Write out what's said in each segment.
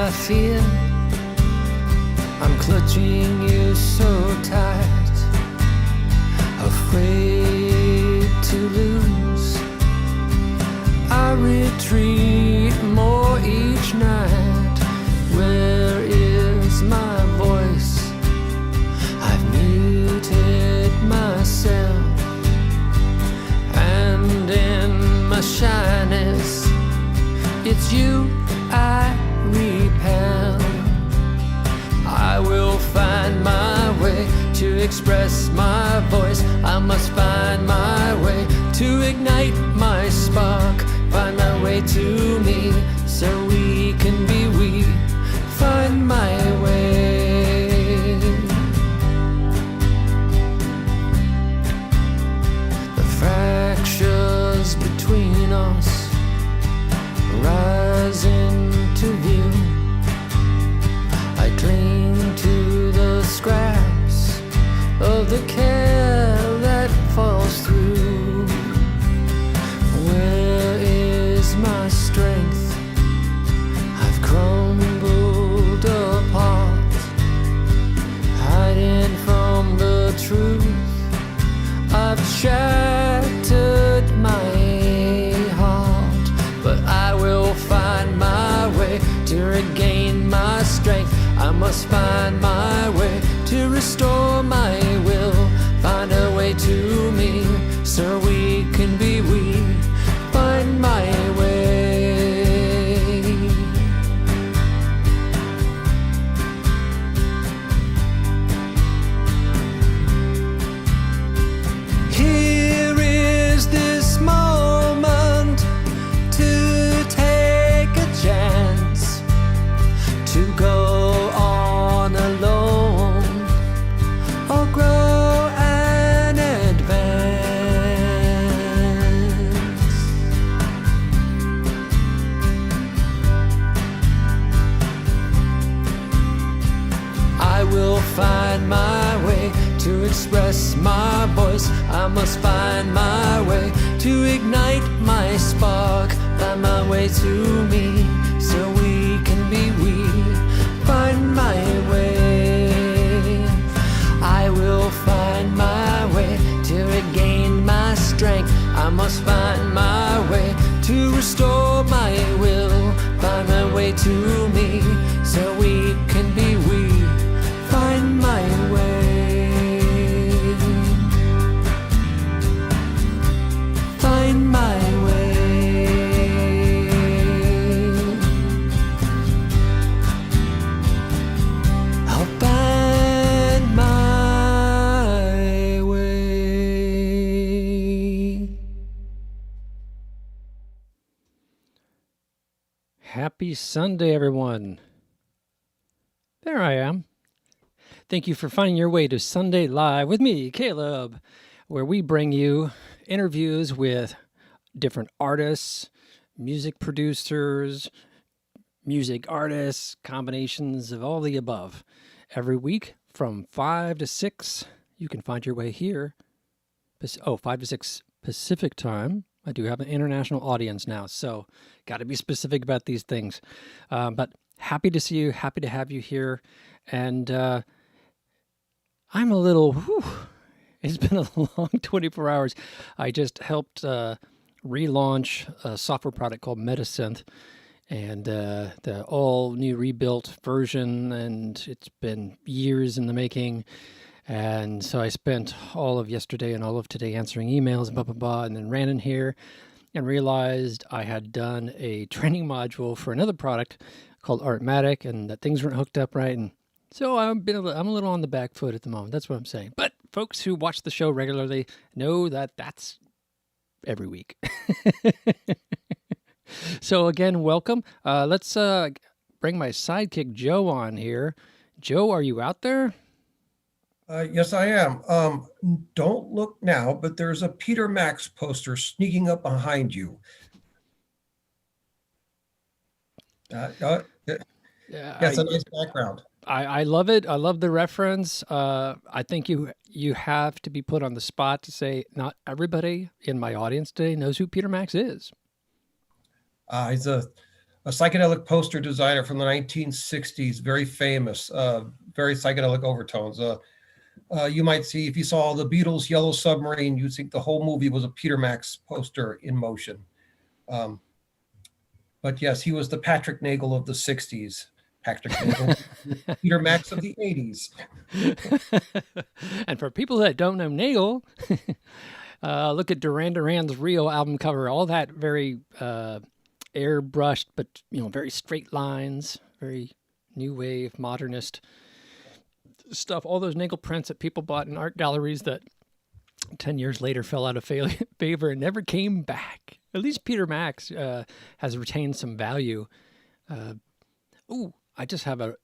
my fear. I'm clutching you so tight, afraid to lose. I retreat more each night. Where is my voice? I've muted myself, and in my shyness, it's you I repel. I will find my way to express my voice. I must find my way to ignite my spark. Find my way to me so we can be we. Find my way. The fractures between us rise into view. I cling to the scraps of the care that falls through. Where is my strength? I've crumbled apart, hiding from the truth. I've shattered my heart, but I will find my way to regain my strength. I must find my way to restore my will. Find a way to me so we can be we. Find my way. Here is this moment to take a chance, to go on alone or grow and advance. I will find my way to express my voice. I must find my way to ignite my spark. Find my way to me so we can be we. Find my way. I will find my way to regain my strength. I must find my way to restore my will. Find my way to me so we can be we. Find my way. Find my way. I'll find my way. Happy Sunday, everyone. There I am. Thank you for finding your way to Sunday Live with me, Caleb, where we bring you interviews with different artists, music producers, music artists, combinations of all the above. Every week from 5 to 6, you can find your way here. 5 to 6 Pacific time. I do have an international audience now, so got to be specific about these things. But happy to see you, happy to have you here. And I'm a little, it's been a long 24 hours. I just helped relaunch a software product called Metasynth, and the all new rebuilt version, and it's been years in the making. And so I spent all of yesterday and all of today answering emails and blah, blah, blah, and then ran in here and realized I had done a training module for another product called Artmatic, and that things weren't hooked up right. And so I'm a little on the back foot at the moment. That's what I'm saying. But folks who watch the show regularly know that that's every week. So again, welcome. Let's bring my sidekick Joe on here. Joe, are you out there? Yes, I am. Don't look now, but there's a Peter Max poster sneaking up behind you. Yeah, it's a nice background. I love it. I love the reference. I think you have to be put on the spot to say not everybody in my audience today knows who Peter Max is. He's a a psychedelic poster designer from the 1960s, very famous, very psychedelic overtones. You might see, if you saw the Beatles' Yellow Submarine, you'd think the whole movie was a Peter Max poster in motion. But yes, he was the Patrick Nagel of the 60s. Patrick Nagel, Peter Max of the 80s. And for people that don't know Nagel, look at Duran Duran's Rio album cover. All that very airbrushed, but very straight lines, very new wave, modernist stuff. All those Nagel prints that people bought in art galleries that 10 years later fell out of favor and never came back. At least Peter Max has retained some value. I just have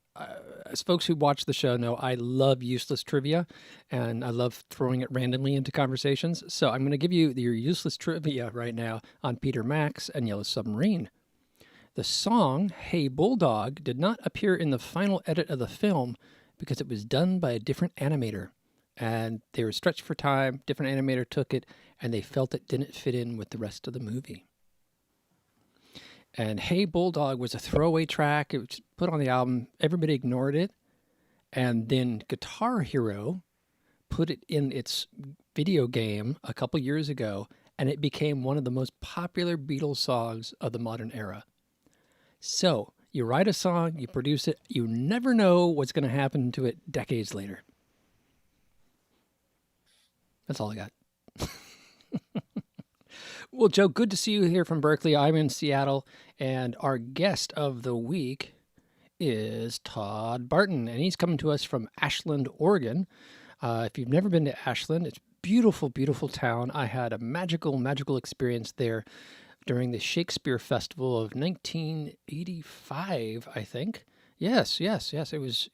as folks who watch the show know, I love useless trivia, and I love throwing it randomly into conversations. So I'm going to give you your useless trivia right now on Peter Max and Yellow Submarine. The song, Hey Bulldog, did not appear in the final edit of the film because it was done by a different animator. And they were stretched for time, different animator took it, and they felt it didn't fit in with the rest of the movie. And Hey Bulldog was a throwaway track. It was put on the album. Everybody ignored it. And then Guitar Hero put it in its video game a couple years ago, and it became one of the most popular Beatles songs of the modern era. So you write a song, you produce it, you never know what's going to happen to it decades later. That's all I got. Well, Joe, good to see you here from Berkeley. I'm in Seattle, and our guest of the week is Todd Barton, and he's coming to us from Ashland, Oregon. If you've never been to Ashland, it's a beautiful, beautiful town. I had a magical, magical experience there during the Shakespeare Festival of 1985, I think. Yes. It was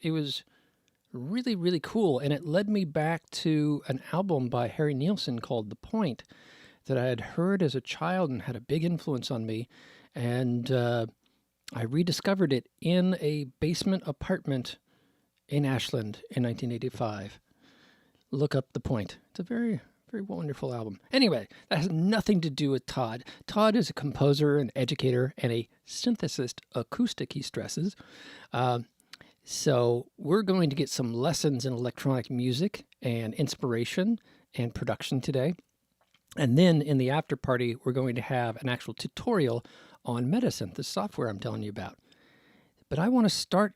really, really cool, and it led me back to an album by Harry Nilsson called The Point that I had heard as a child and had a big influence on me. And I rediscovered it in a basement apartment in Ashland in 1985. Look up The Point. It's a very, very wonderful album. Anyway, that has nothing to do with Todd. Todd is a composer, an educator, and a synthesist acoustic, he stresses. So we're going to get some lessons in electronic music and inspiration and production today. And then in the after party, we're going to have an actual tutorial on metasynth, the software I'm telling you about. But I want to start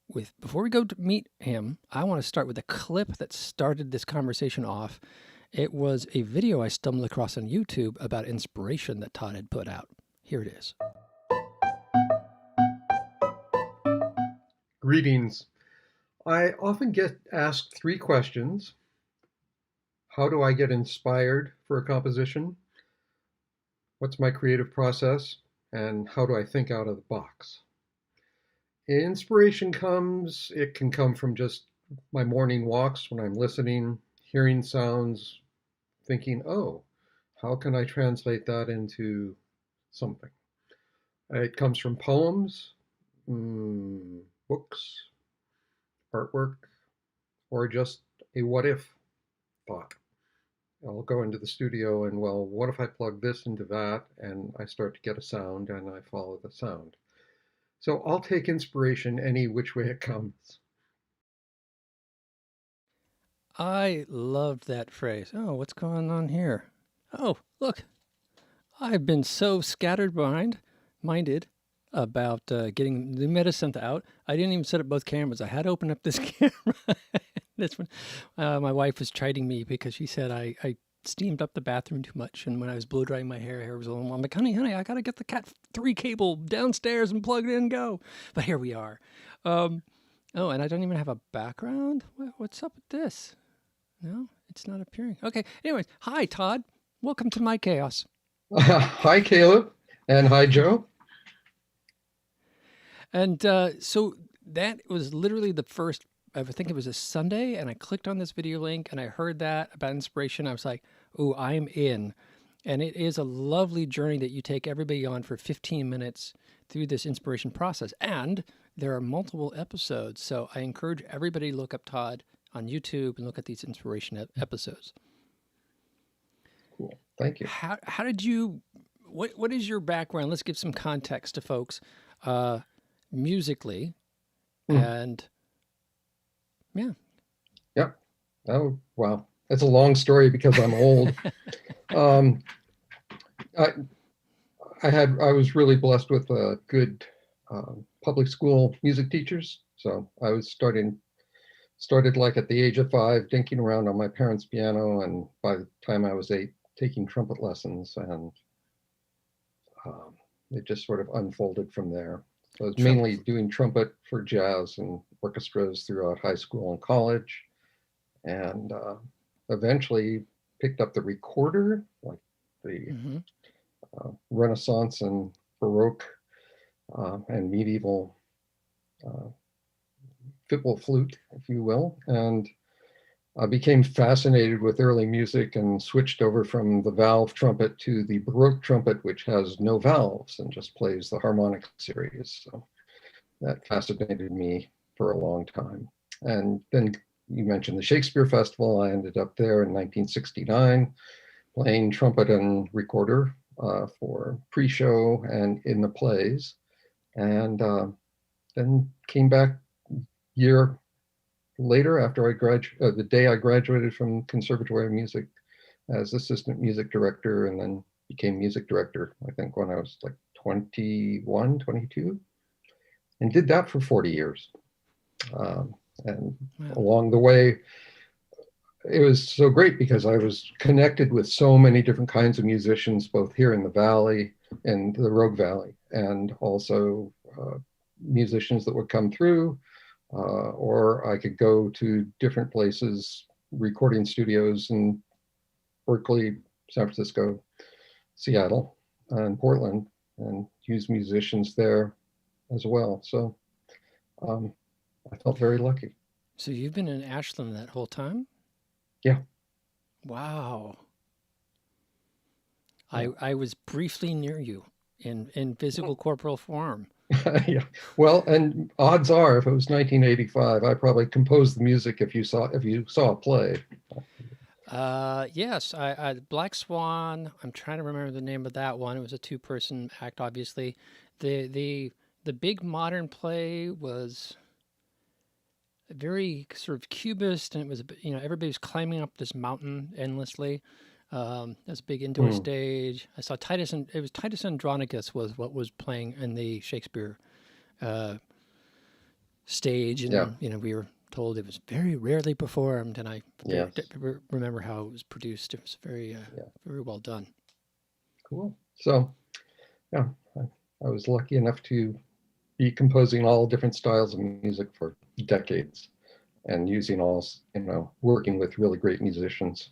with, before we go to meet him, I want to start with a clip that started this conversation off. It was a video I stumbled across on YouTube about inspiration that Todd had put out. Here it is. Greetings. I often get asked three questions. How do I get inspired for a composition? What's my creative process? And how do I think out of the box? Inspiration it can come from just my morning walks when I'm listening, hearing sounds, thinking, oh, how can I translate that into something? It comes from poems, books, artwork, or just a what if thought. I'll go into the studio and, well, what if I plug this into that, and I start to get a sound and I follow the sound. So I'll take inspiration any which way it comes. I loved that phrase. Oh, what's going on here? Oh, look, I've been so minded about getting the metasynth out. I didn't even set up both cameras. I had to open up this camera. This one, my wife was chiding me because she said I steamed up the bathroom too much, and when I was blow drying my hair was a little. I'm like, honey, I gotta get the Cat 3 cable downstairs and plug it in and go. But here we are. Oh, and I don't even have a background. What's up with this? No, it's not appearing. Okay. Anyways, hi Todd. Welcome to my chaos. Hi Caleb, and hi Joe. And so that was literally the first. I think it was a Sunday, and I clicked on this video link, and I heard that about inspiration. I was like, "Oh, I'm in." And it is a lovely journey that you take everybody on for 15 minutes through this inspiration process. And there are multiple episodes, so I encourage everybody to look up Todd on YouTube and look at these inspiration episodes. Cool, thank you. How did you what is your background? Let's give some context to folks, musically, and yeah. Yep. Oh, wow. That's a long story because I'm old. um, I, I was really blessed with good public school music teachers. So I was started like at the age of 5, dinking around on my parents' piano, and by the time I was 8, taking trumpet lessons, and it just sort of unfolded from there. So I was mainly doing trumpet for jazz and orchestras throughout high school and college, and eventually picked up the recorder, like the Renaissance and Baroque and medieval fiddle flute, if you will, and I became fascinated with early music and switched over from the valve trumpet to the Baroque trumpet, which has no valves and just plays the harmonic series. So that fascinated me for a long time. And then you mentioned the Shakespeare Festival. I ended up there in 1969 playing trumpet and recorder for pre-show and in the plays. And then came back year later after the day I graduated from Conservatory of Music as assistant music director, and then became music director, I think when I was like 21, 22, and did that for 40 years. And along the way, it was so great because I was connected with so many different kinds of musicians, both here in the Valley and the Rogue Valley, and also musicians that would come through, or I could go to different places, recording studios in Berkeley, San Francisco, Seattle, and Portland, and use musicians there as well. So I felt very lucky. So you've been in Ashland that whole time? Yeah. Wow. Yeah. I was briefly near you in physical corporal form. Yeah. Well, and odds are, if it was 1985, I probably composed the music if you saw a play. Yes, I Black Swan. I'm trying to remember the name of that one. It was a 2-person act, obviously. The big modern play was very sort of cubist, and it was everybody was climbing up this mountain endlessly. There's a big indoor stage. I saw Titus, and it was Titus Andronicus was what was playing in the Shakespeare stage, and we were told it was very rarely performed, and I remember how it was produced. It was very very well done. Cool. So yeah, I was lucky enough to be composing all different styles of music for decades, and using working with really great musicians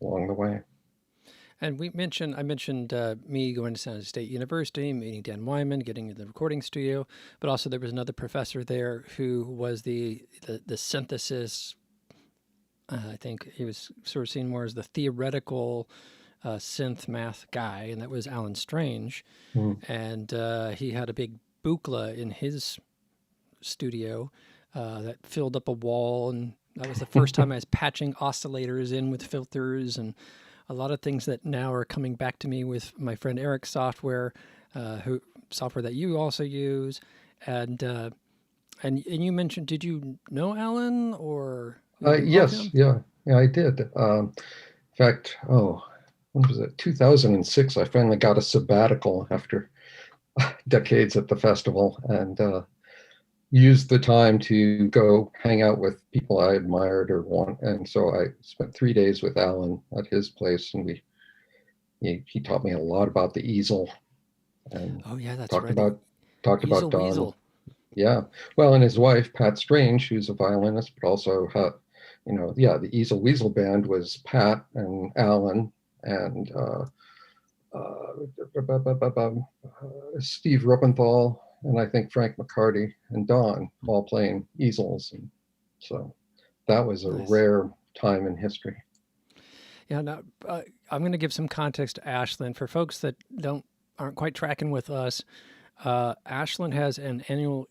along the way. And I mentioned me going to San Jose State University, meeting Dan Wyman, getting into the recording studio, but also there was another professor there who was the synthesis. I think he was sort of seen more as the theoretical synth math guy, and that was Alan Strange. And he had a big Buchla in his studio that filled up a wall, and that was the first time I was patching oscillators in with filters and a lot of things that now are coming back to me with my friend Eric's software, software that you also use, and you mentioned, did you know Alan or? Yes, yeah, I did. In fact, when was it? 2006. I finally got a sabbatical after decades at the festival, and used the time to go hang out with people I admired or want. And so I spent 3 days with Alan at his place, and he taught me a lot about the easel. And that's talked right. Talked about Don. Weasel. Yeah. Well, and his wife, Pat Strange, who's a violinist, but also had, the Easel Weasel band was Pat and Alan and Steve Ruppenthal, and I think Frank McCarty and Don all playing easels. And so that was a rare time in history. Yeah, now I'm going to give some context to Ashland for folks that aren't quite tracking with us. Ashland has an annual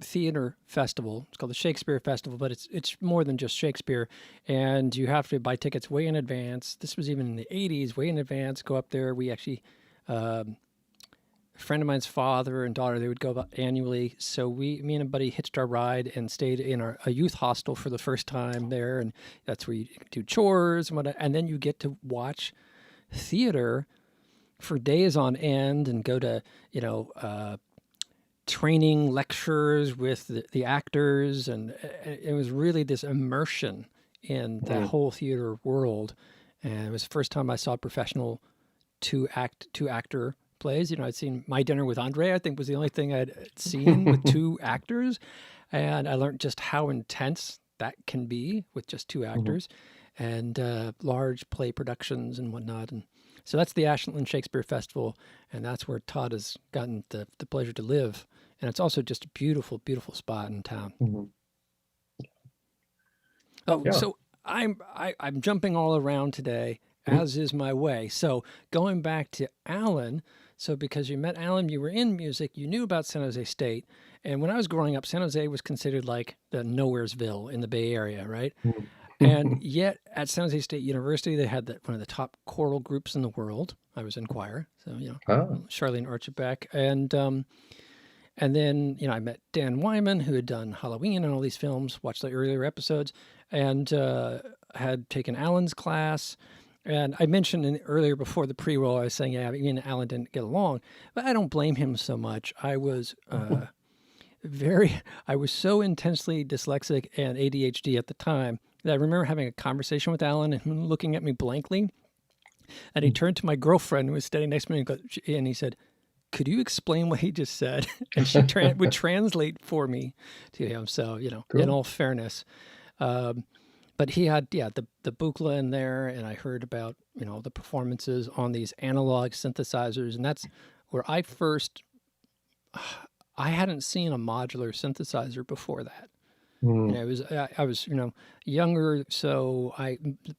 theater festival. It's called the Shakespeare Festival, but it's more than just Shakespeare, and you have to buy tickets way in advance. This was even in the 80s, way in advance. Go up there. We actually A friend of mine's father and daughter, they would go about annually. So me and a buddy hitched our ride and stayed in a youth hostel for the first time there. And that's where you do chores and whatnot. And then you get to watch theater for days on end and go to, training lectures with the actors. And it was really this immersion in that whole theater world. And it was the first time I saw professional two actor plays. I'd seen My Dinner with Andre, I think was the only thing I'd seen with two actors. And I learned just how intense that can be with just two actors and large play productions and whatnot. And so that's the Ashland Shakespeare Festival. And that's where Todd has gotten the pleasure to live. And it's also just a beautiful, beautiful spot in town. Oh, yeah. So I'm jumping all around today, as is my way. So going back to Alan, so because you met Alan, you were in music, you knew about San Jose State. And when I was growing up, San Jose was considered like the Nowheresville in the Bay Area, right? And yet at San Jose State University, they had one of the top choral groups in the world. I was in choir, so, Charlene Archibald. And then, I met Dan Wyman, who had done Halloween and all these films, watched the earlier episodes, and had taken Alan's class. And I mentioned earlier before the pre-roll, I was saying, me and Alan didn't get along, but I don't blame him so much. I was I was so intensely dyslexic and ADHD at the time that I remember having a conversation with Alan and him looking at me blankly. And he turned to my girlfriend who was standing next to me and he said, "Could you explain what he just said?" And she would translate for me to him. So, cool. In all fairness. But he had, the Buchla in there, and I heard about, the performances on these analog synthesizers. And that's where I hadn't seen a modular synthesizer before that. I was younger, so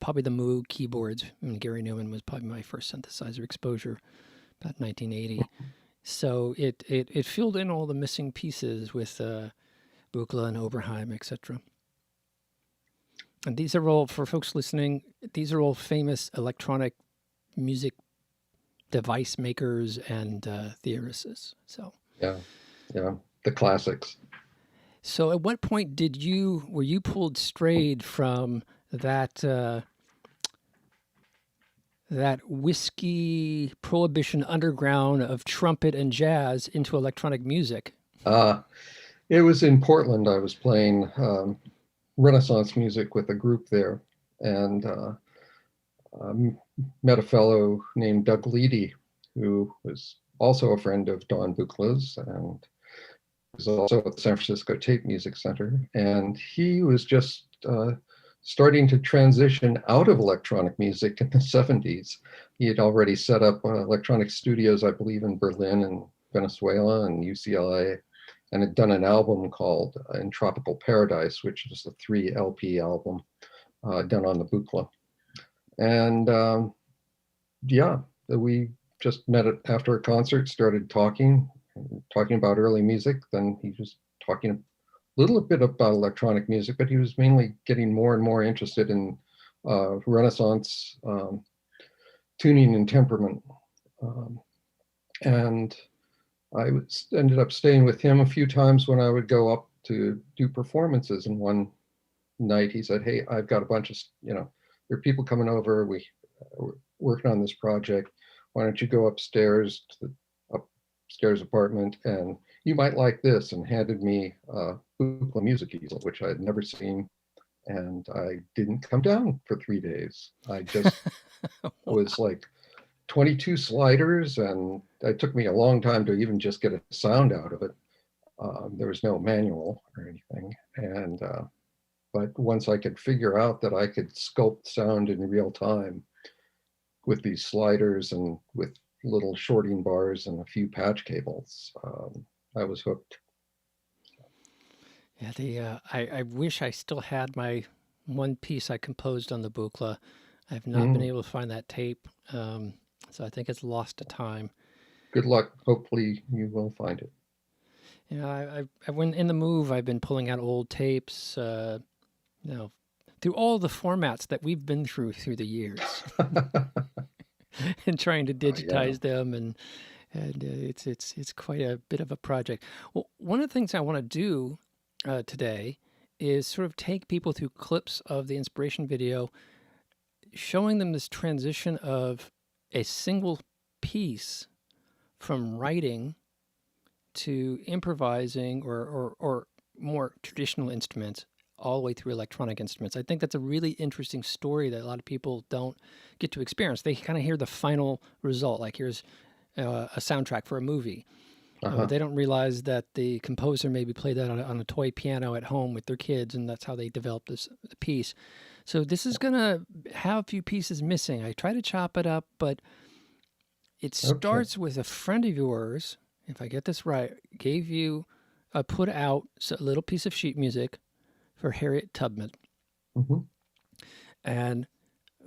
probably the Moog keyboards. Gary Newman was probably my first synthesizer exposure, about 1980. So it filled in all the missing pieces with Buchla and Oberheim, etc. And these are all, for folks listening, these are all famous electronic music device makers and theorists. So yeah, the classics. So at what point were you pulled strayed from that whiskey prohibition underground of trumpet and jazz into electronic music? It was in Portland. I was playing Renaissance music with a group there, and met a fellow named Doug Leedy, who was also a friend of Don Buchla's and was also at the San Francisco Tape Music Center. And he was just starting to transition out of electronic music in the 70s. He had already set up electronic studios, I believe, in Berlin and Venezuela and UCLA, and had done an album called In Tropical Paradise, which is a 3 LP album done on the Buchla. And we just met after a concert, started talking about early music. Then he was talking a little bit about electronic music, but he was mainly getting more and more interested in Renaissance tuning and temperament. And I ended up staying with him a few times when I would go up to do performances. And one night he said, "Hey, I've got a bunch of, there are people coming over. We're working on this project. Why don't you go upstairs to the upstairs apartment, and you might like this," and handed me a Buchla music easel, which I had never seen. And I didn't come down for 3 days. I just was like 22 sliders, and it took me a long time to even just get a sound out of it. There was no manual or anything. And but once I could figure out that I could sculpt sound in real time with these sliders and with little shorting bars and a few patch cables, I was hooked. Yeah, I wish I still had my one piece I composed on the Buchla. I've not been able to find that tape, so I think it's lost to time. Good luck. Hopefully you will find it. I when in the move, I've been pulling out old tapes, through all the formats that we've been through the years. and trying to Yeah. digitize them, and it's quite a bit of a project. Well, one of the things I want to do today is sort of take people through clips of the inspiration video, showing them this transition of a single piece from writing to improvising or more traditional instruments all the way through electronic instruments. I think that's a really interesting story that a lot of people don't get to experience. They kind of hear the final result, like here's a soundtrack for a movie. They don't realize that the composer maybe played that on a toy piano at home with their kids, and that's how they developed this piece. So this is going to have a few pieces missing. I try to chop it up, but it starts with a friend of yours, if I get this right, gave you put out a little piece of sheet music for Harriet Tubman. And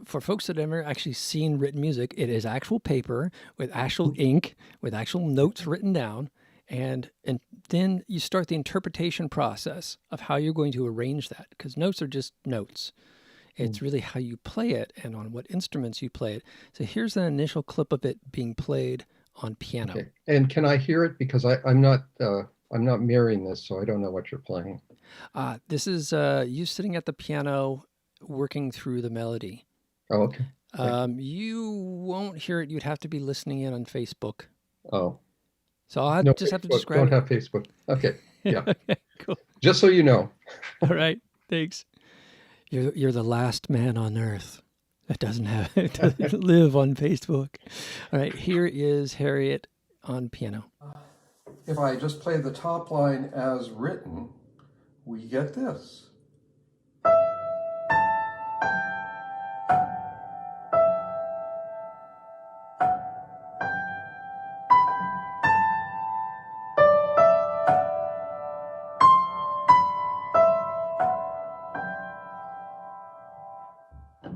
for folks that have never actually seen written music, it is actual paper with actual ink, with actual notes written down. And then you start the interpretation process of how you're going to arrange that, because notes are just notes. It's really how you play it and on what instruments you play it. So here's an initial clip of it being played on piano. Okay. And can I hear it? Because I'm not mirroring this, so I don't know what you're playing. This is you sitting at the piano working through the melody. Oh, okay. You won't hear it. You'd have to be listening in on Facebook. Oh. So I'll No, just have to Facebook. describe Don't it. have Facebook. Okay. Yeah. Okay, cool. Just so you know. All right. Thanks. You're the last man on earth that doesn't live on Facebook. All right. Here is Harriet on piano. If I just play the top line as written, we get this.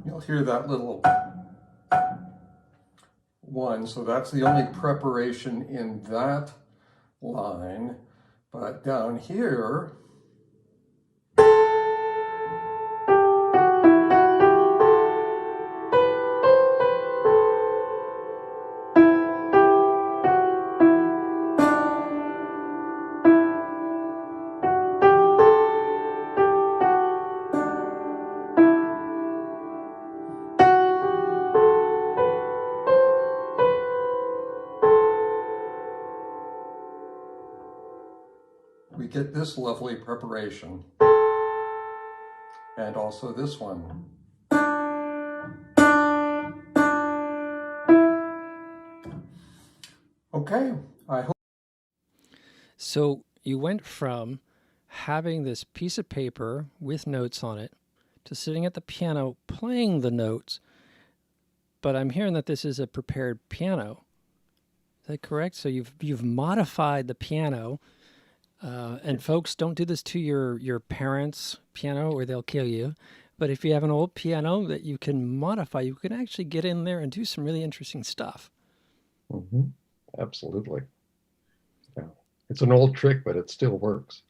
You'll hear that little one, so that's the only preparation in that line. But down here, we get this lovely preparation. And also this one. Okay, I hope. So you went from having this piece of paper with notes on it to sitting at the piano playing the notes, but I'm hearing that this is a prepared piano. Is that correct? So you've modified the piano, and folks, don't do this to your parents' piano or they'll kill you. But if you have an old piano that you can modify, you can actually get in there and do some really interesting stuff. Absolutely. Yeah. It's an old trick, but it still works.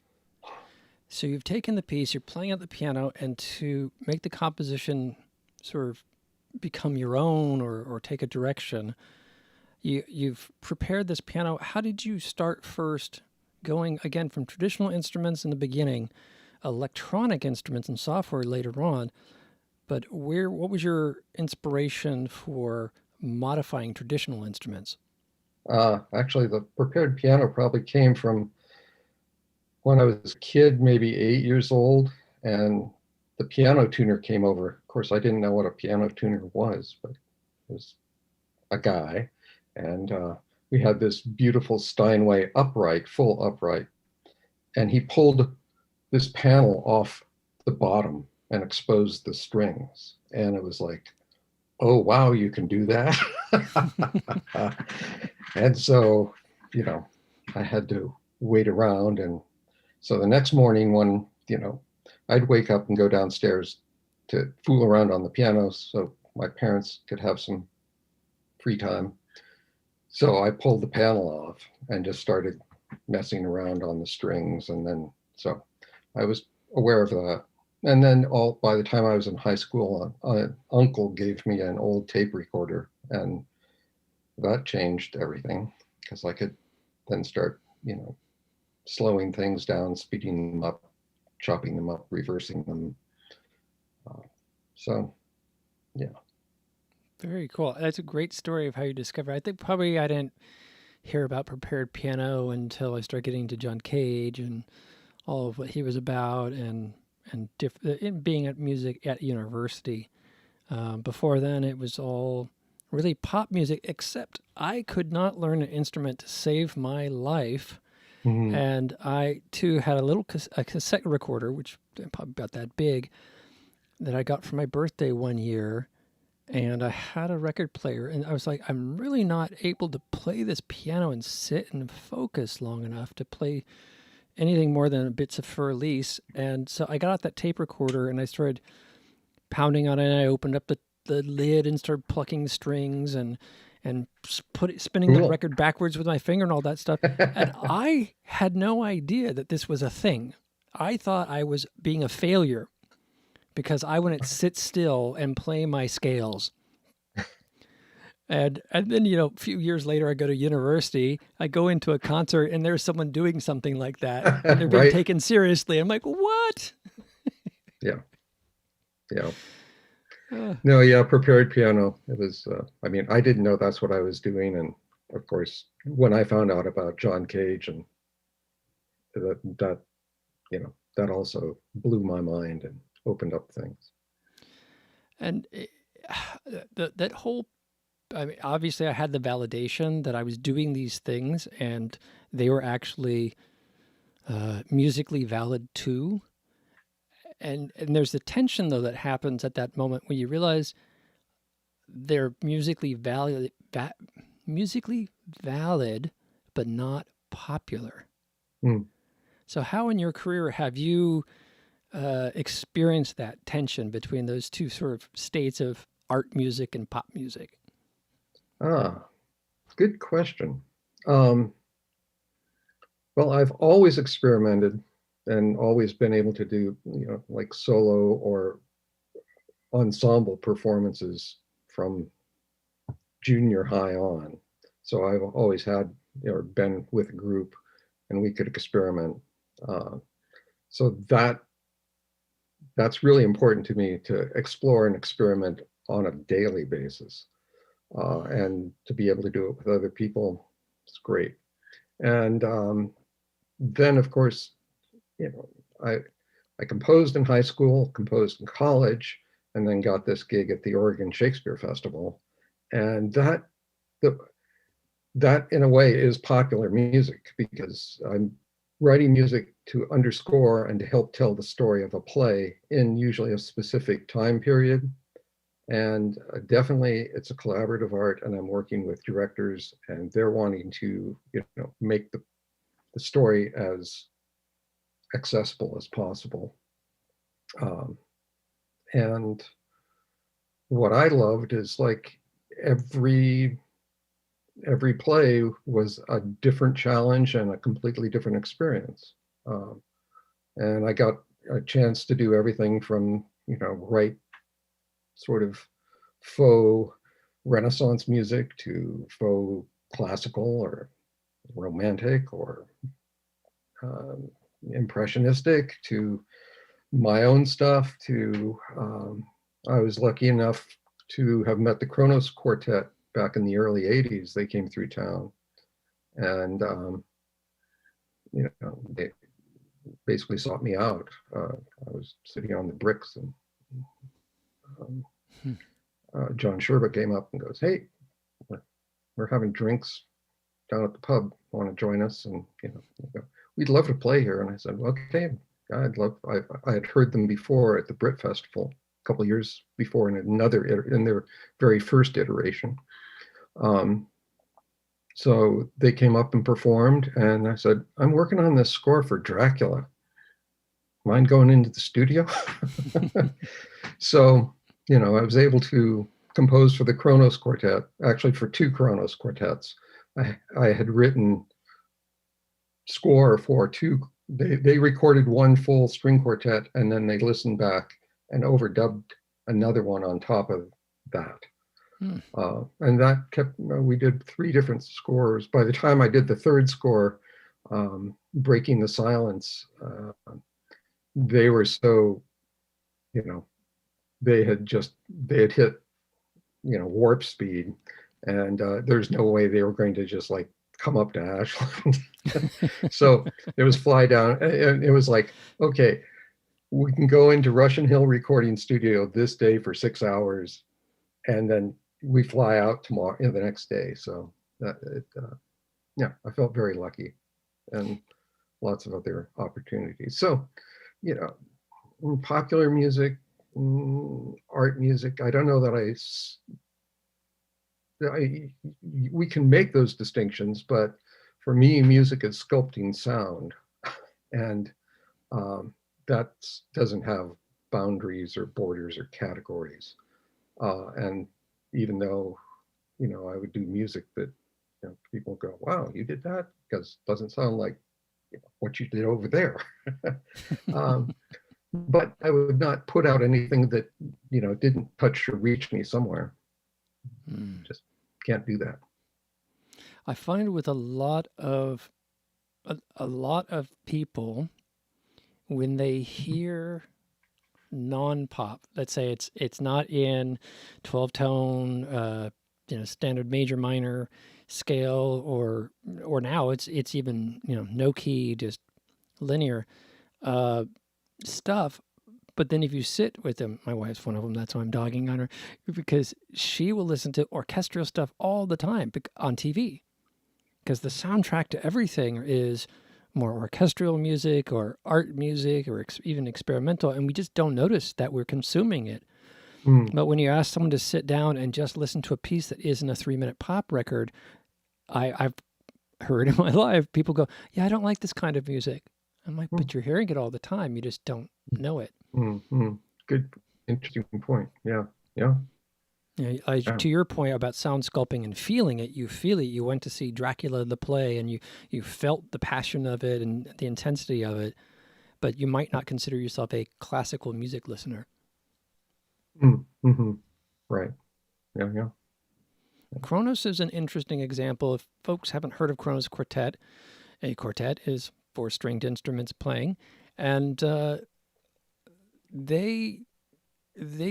So you've taken the piece, you're playing at the piano, and to make the composition sort of become your own or take a direction, you've prepared this piano. How did you start first, going again from traditional instruments in the beginning, electronic instruments and software later on, but what was your inspiration for modifying traditional instruments? Actually, the prepared piano probably came from when I was a kid, maybe 8 years old, and the piano tuner came over. Of course, I didn't know what a piano tuner was, but it was a guy. And we had this beautiful Steinway upright, full upright. And he pulled this panel off the bottom and exposed the strings. And it was like, oh, wow, you can do that. And so, I had to wait around. And so the next morning when, I'd wake up and go downstairs to fool around on the piano so my parents could have some free time. So I pulled the panel off and just started messing around on the strings. And then, so I was aware of that. And then by the time I was in high school, an uncle gave me an old tape recorder. And that changed everything because I could then start, slowing things down, speeding them up, chopping them up, reversing them. So, yeah. Very cool. That's a great story of how you discovered. I think probably I didn't hear about prepared piano until I started getting to John Cage and all of what he was about, and in being at music at university. Before then, it was all really pop music, except I could not learn an instrument to save my life. Mm-hmm. And I, too, had a cassette recorder, which probably about that big, that I got for my birthday one year. And I had a record player, and I was like, I'm really not able to play this piano and sit and focus long enough to play anything more than Bits of Fur Elise. And so I got out that tape recorder and I started pounding on it. And I opened up the lid and started plucking strings and spinning the record backwards with my finger and all that stuff. And I had no idea that this was a thing. I thought I was being a failure because I wouldn't sit still and play my scales. And then, a few years later, I go to university, I go into a concert and there's someone doing something like that. And they're being taken seriously. I'm like, what? Yeah. Yeah. No, yeah, prepared piano. It was, I didn't know that's what I was doing. And of course, when I found out about John Cage and that also blew my mind and opened up things. And that whole, obviously I had the validation that I was doing these things and they were actually musically valid too. And there's the tension though that happens at that moment when you realize they're musically valid, but not popular. Mm. So how in your career have you experienced that tension between those two sort of states of art music and pop music? Good question. Well, I've always experimented and always been able to do, like solo or ensemble performances from junior high on. So I've always had, been with a group and we could experiment. So that's really important to me, to explore and experiment on a daily basis. And to be able to do it with other people, it's great. And then, of course, I composed in high school, composed in college, and then got this gig at the Oregon Shakespeare Festival. And that in a way is popular music, because I'm writing music to underscore and to help tell the story of a play in usually a specific time period. And definitely it's a collaborative art, and I'm working with directors and they're wanting to, make the story as accessible as possible. And what I loved is like every play was a different challenge and a completely different experience. And I got a chance to do everything from, write sort of faux Renaissance music to faux classical or romantic or impressionistic, to my own stuff, to I was lucky enough to have met the Kronos Quartet back in the early 80s. They came through town and they basically sought me out. I was sitting on the bricks and John Sherba came up and goes, "Hey, we're having drinks down at the pub. Want to join us?" And we'd love to play here. And I said, "Okay, I'd love." I had heard them before at the Brit Festival a couple of years before in their very first iteration. So they came up and performed, and I said, "I'm working on this score for Dracula. Mind going into the studio?" So, I was able to compose for the Kronos Quartet, actually for two Kronos Quartets. I had written score for two. They recorded one full string quartet, and then they listened back and overdubbed another one on top of that. And that kept, we did 3 different scores. By the time I did the 3rd score, Breaking the Silence, they were so, they had hit, warp speed, and there's no way they were going to just like come up to Ashland. So it was fly down, and it was like, okay, we can go into Russian Hill Recording Studio this day for 6 hours, and then we fly out tomorrow, the next day. So I felt very lucky, and lots of other opportunities. So, popular music, art music, I don't know that we can make those distinctions, but for me, music is sculpting sound, and that doesn't have boundaries or borders or categories. And even though, I would do music that people go, wow, you did that? Because it doesn't sound like what you did over there. But I would not put out anything that, didn't touch or reach me somewhere. Just can't do that. I find with a lot of people, when they hear non-pop, let's say it's not in 12-tone, standard major minor scale, or now it's even no key, just linear stuff. But then if you sit with them, my wife's one of them, that's why I'm dogging on her, because she will listen to orchestral stuff all the time on TV, because the soundtrack to everything is more orchestral music or art music or even experimental, and we just don't notice that we're consuming it. But when you ask someone to sit down and just listen to a piece that isn't a 3-minute pop record, I've heard in my life people go, yeah, I don't like this kind of music. I'm like, but you're hearing it all the time. You just don't know it. Good, interesting point. Yeah. To your point about sound sculpting and feeling it, you feel it. You went to see Dracula the play, and you felt the passion of it and the intensity of it, but you might not consider yourself a classical music listener. Right. Yeah. Kronos is an interesting example. If folks haven't heard of Kronos Quartet, a quartet is 4 stringed instruments playing, and they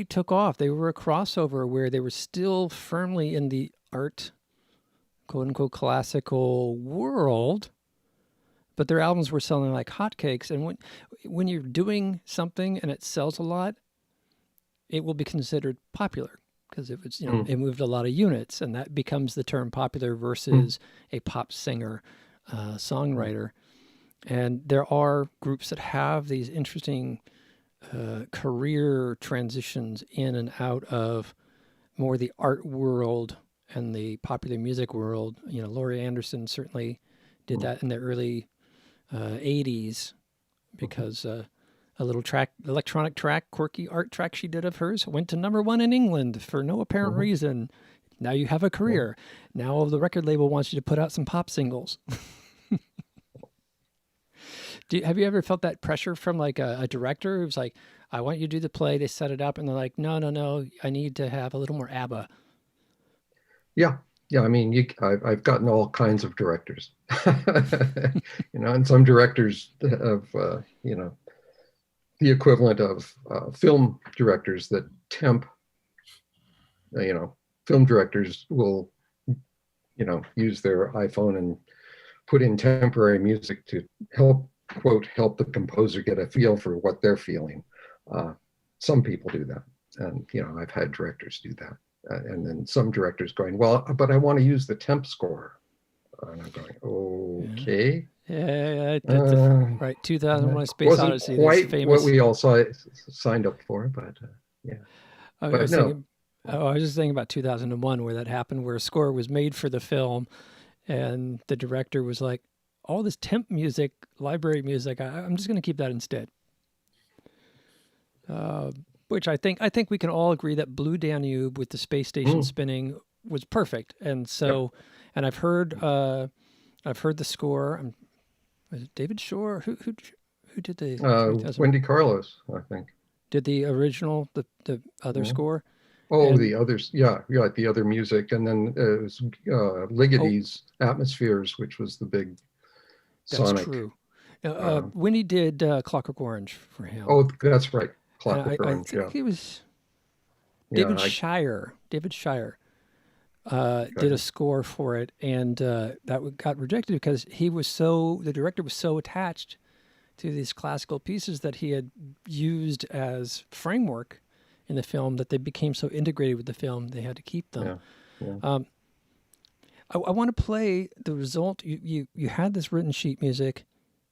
took off. They were a crossover where they were still firmly in the art, quote unquote, classical world, but their albums were selling like hotcakes. And when you're doing something and it sells a lot, it will be considered popular, because it was, it moved a lot of units, and that becomes the term popular versus a pop singer, songwriter. And there are groups that have these interesting career transitions in and out of more the art world and the popular music world. Laurie Anderson certainly did that in the early 80s, because a little electronic track, quirky art track she did of hers went to #1 in England for no apparent reason. Now you have a career. Now the record label wants you to put out some pop singles. Have you ever felt that pressure from like a director who's like, I want you to do the play, they set it up, and they're like, no, I need to have a little more ABBA? Yeah. I mean, I've gotten all kinds of directors, and some directors have, the equivalent of film directors that temp, film directors will, use their iPhone and put in temporary music to help the composer get a feel for what they're feeling. Some people do that. And, I've had directors do that. And then some directors going, well, but I want to use the temp score. And I'm going, okay. Yeah, right. 2001: Space wasn't Odyssey. Quite famous... what we all signed up for, but yeah. I was just thinking about 2001, where that happened, where a score was made for the film, and the director was like, all this temp music, library music, I'm just going to keep that instead. Which I think we can all agree that Blue Danube with the space station spinning was perfect. And so, and I've heard the score. Was it David Shore? Who did the Wendy Carlos, I think, did the original, the other score. Oh, And the others, yeah, the other music, and then it was Ligeti's Atmospheres, which was the big that's sonic. true. Uh, Winnie did Clockwork Orange for him. oh, that's right, And Clockwork I Orange. Yeah, think it was yeah. David Shire. David Shire did a Okay. score for it, and got rejected because the director was so attached to these classical pieces that he had used as framework in the film that they became so integrated with the film they had to keep them. Yeah, yeah. Um, I want to play the result. You had this written sheet music,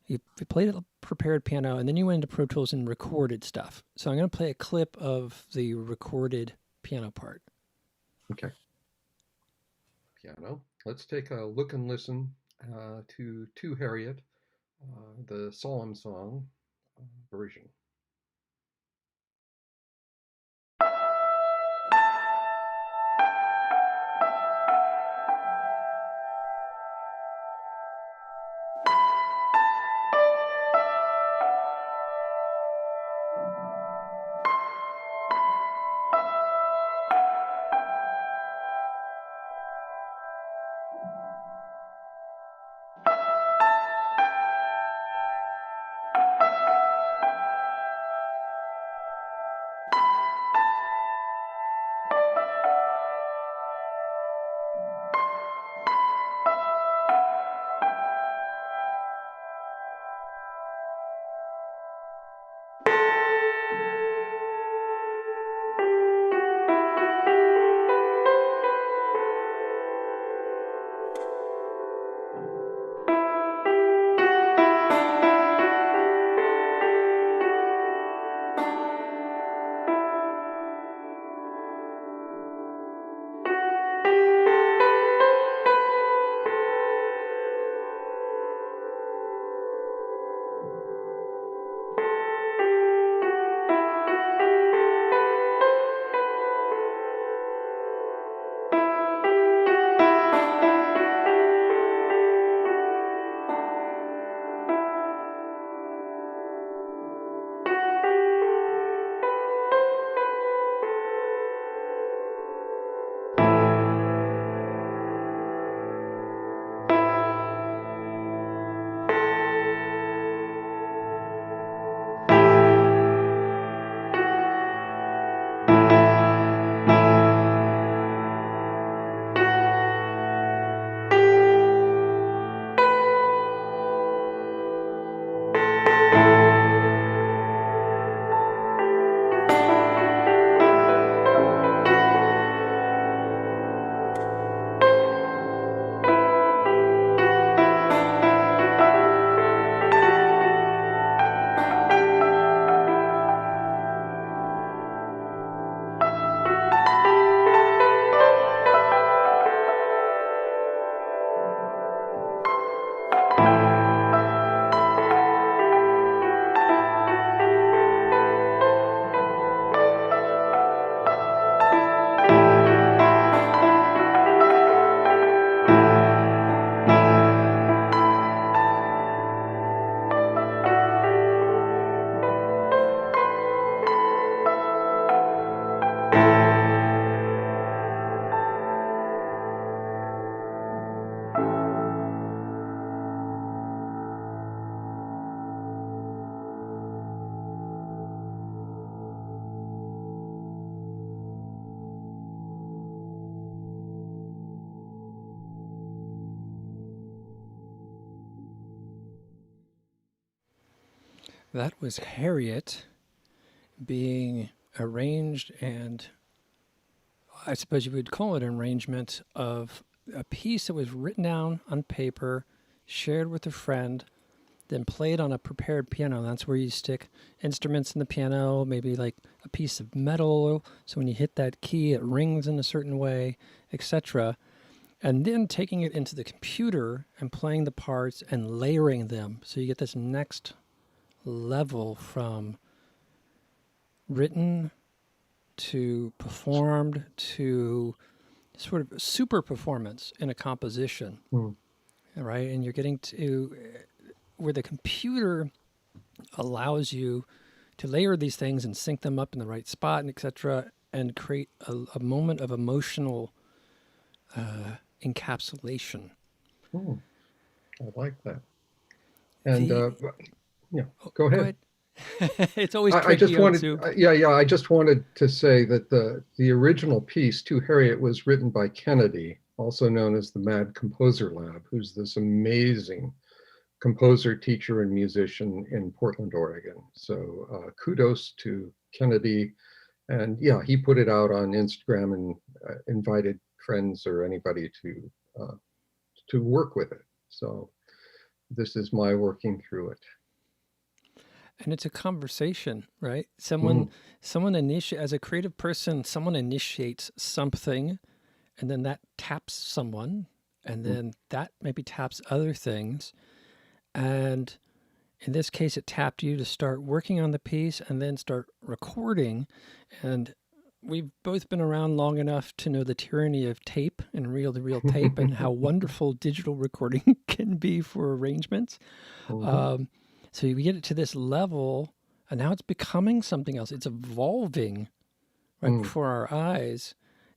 you played a prepared piano, and then you went into Pro Tools and recorded stuff. So I'm going to play a clip of the recorded piano part. Okay. Piano. Let's take a look and listen to Harriet, the Solemn Song version. That was Harriet being arranged, and I suppose you would call it an arrangement of a piece that was written down on paper, shared with a friend, then played on a prepared piano. That's where you stick instruments in the piano, maybe like a piece of metal, so when you hit that key, it rings in a certain way, etc. And then taking it into the computer and playing the parts and layering them, so you get this next level from written to performed to sort of super performance in a composition, right? And you're getting to where the computer allows you to layer these things and sync them up in the right spot and etc. and create a moment of emotional encapsulation. Hmm, I like that. And The yeah, oh, go go ahead. ahead. It's always I just tricky on wanted, Zoom. yeah, I just wanted to say that the original piece, To Harriet, was written by Kennedy, also known as the Mad Composer Lab, who's this amazing composer, teacher, and musician in Portland, Oregon. So kudos to Kennedy. And yeah, he put it out on Instagram and invited friends or anybody to work with it. So this is my working through it. And it's a conversation, right? Mm, Someone initiate as a creative person, someone initiates something, and then that taps someone, and mm, then that maybe taps other things. And in this case, it tapped you to start working on the piece and then start recording. And we've both been around long enough to know the tyranny of tape and reel-to-reel tape and how wonderful digital recording can be for arrangements. mhm. Um, so you get it to this level, and now it's becoming something else. It's evolving right Mm, before our eyes.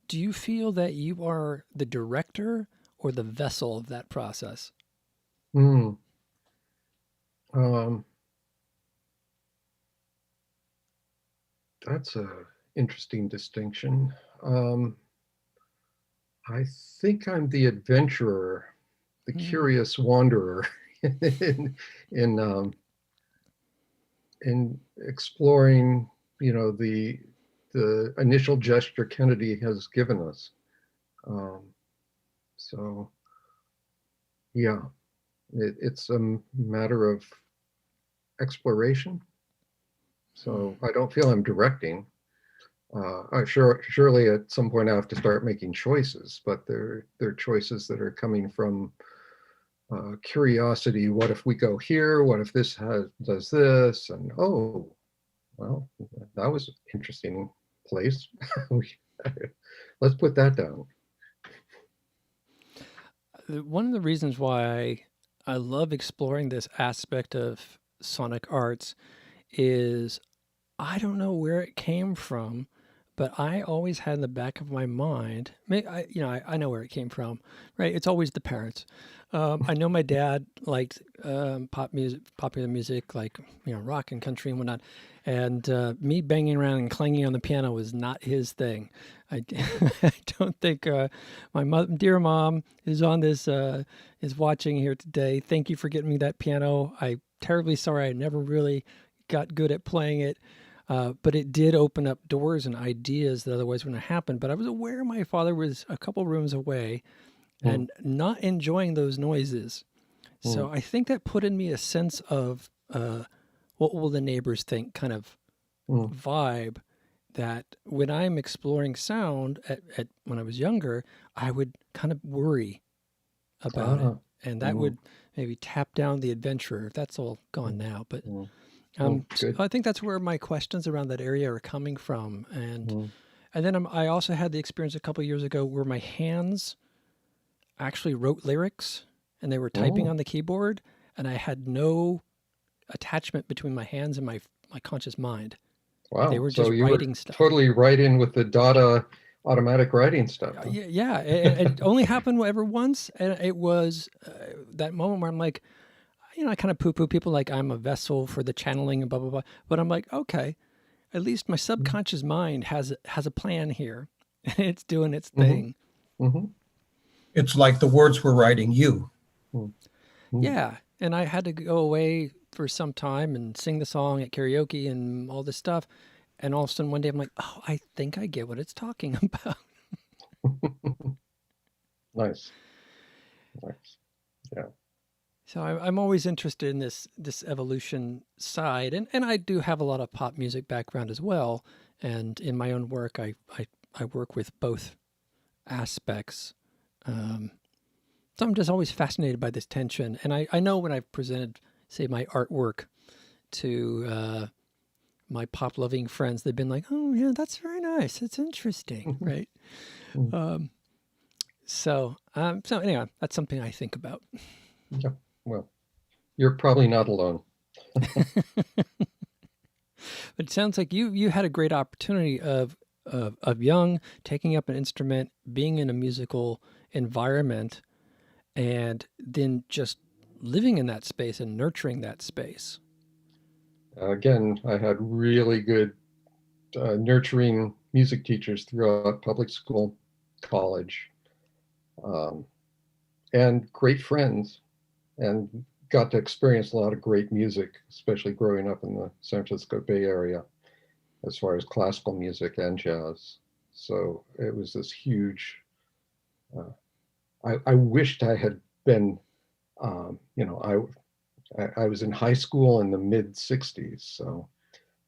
Do you feel that you are the director or the vessel of that process? mm. Um, that's a interesting distinction. Um, I think I'm the adventurer, the Mm, curious wanderer in in, um, in exploring, the initial gesture Kennedy has given us. Um, so yeah, it's a matter of exploration. So I don't feel I'm directing. Surely at some point I have to start making choices, but they're choices that are coming from curiosity. What if we go here? What if does this? And oh, well, that was an interesting place. Let's put that down. one of the reasons why I love exploring this aspect of sonic arts is I don't know where it came from, but I always had in the back of my mind, I know where it came from, right? It's always the parents. I know my dad liked pop music, popular music, like rock and country and whatnot. And me banging around and clanging on the piano was not his thing. I, I don't think my dear mom is on this, is watching here today. Thank you for getting me that piano. I'm terribly sorry. I never really got good at playing it. But it did open up doors and ideas that otherwise wouldn't have happened. But I was aware my father was a couple rooms away Mm, and not enjoying those noises. mm, So I think that put in me a sense of what will the neighbors think kind of mm. vibe that when I'm exploring sound when I was younger, I would kind of worry about it. Ah, And that mm, would maybe tap down the adventurer. That's all gone mm, now. But mm, mm. so Good. I think that's where my questions around that area are coming from. Mm, And then I also had the experience a couple of years ago where my hands actually wrote lyrics and they were typing mm. on the keyboard, and I had no attachment between my hands and my conscious mind. They Wow. were So just you were writing stuff. totally right in with the Dada automatic writing stuff, huh? Yeah, yeah. It only happened ever once, and it was that moment where I'm like, I kind of poo-poo people like I'm a vessel for the channeling and blah blah blah. But I'm like, okay, at least my Mm, subconscious mind has a plan here, and it's doing its mhm, thing. mhm, It's like the words were writing you. mm, mm. Yeah, and I had to go away for some time and sing the song at karaoke and all this stuff. And all of a sudden one day I'm like, oh, I think I get what it's talking about. Nice. Nice. Yeah. So I'm always interested in this evolution side, and I do have a lot of pop music background as well. And in my own work, I work with both aspects. Um, so I'm just always fascinated by this tension. And I know when I've presented, say, my artwork to my pop loving friends, they've been like, "Oh yeah, that's very nice. It's interesting, Mhm, right?" mm. Um, so anyway, that's something I think about. Yeah. Well, you're probably not alone. But it sounds like you had a great opportunity of of young, taking up an instrument, being in a musical environment, and then just living in that space and nurturing that space. Again, I had really good nurturing music teachers throughout public school, college, um, and great friends, and got to experience a lot of great music, especially growing up in the San Francisco Bay Area, as far as classical music and jazz. So it was this huge. I wished I had been, you know, I was in high school in the mid '60s, so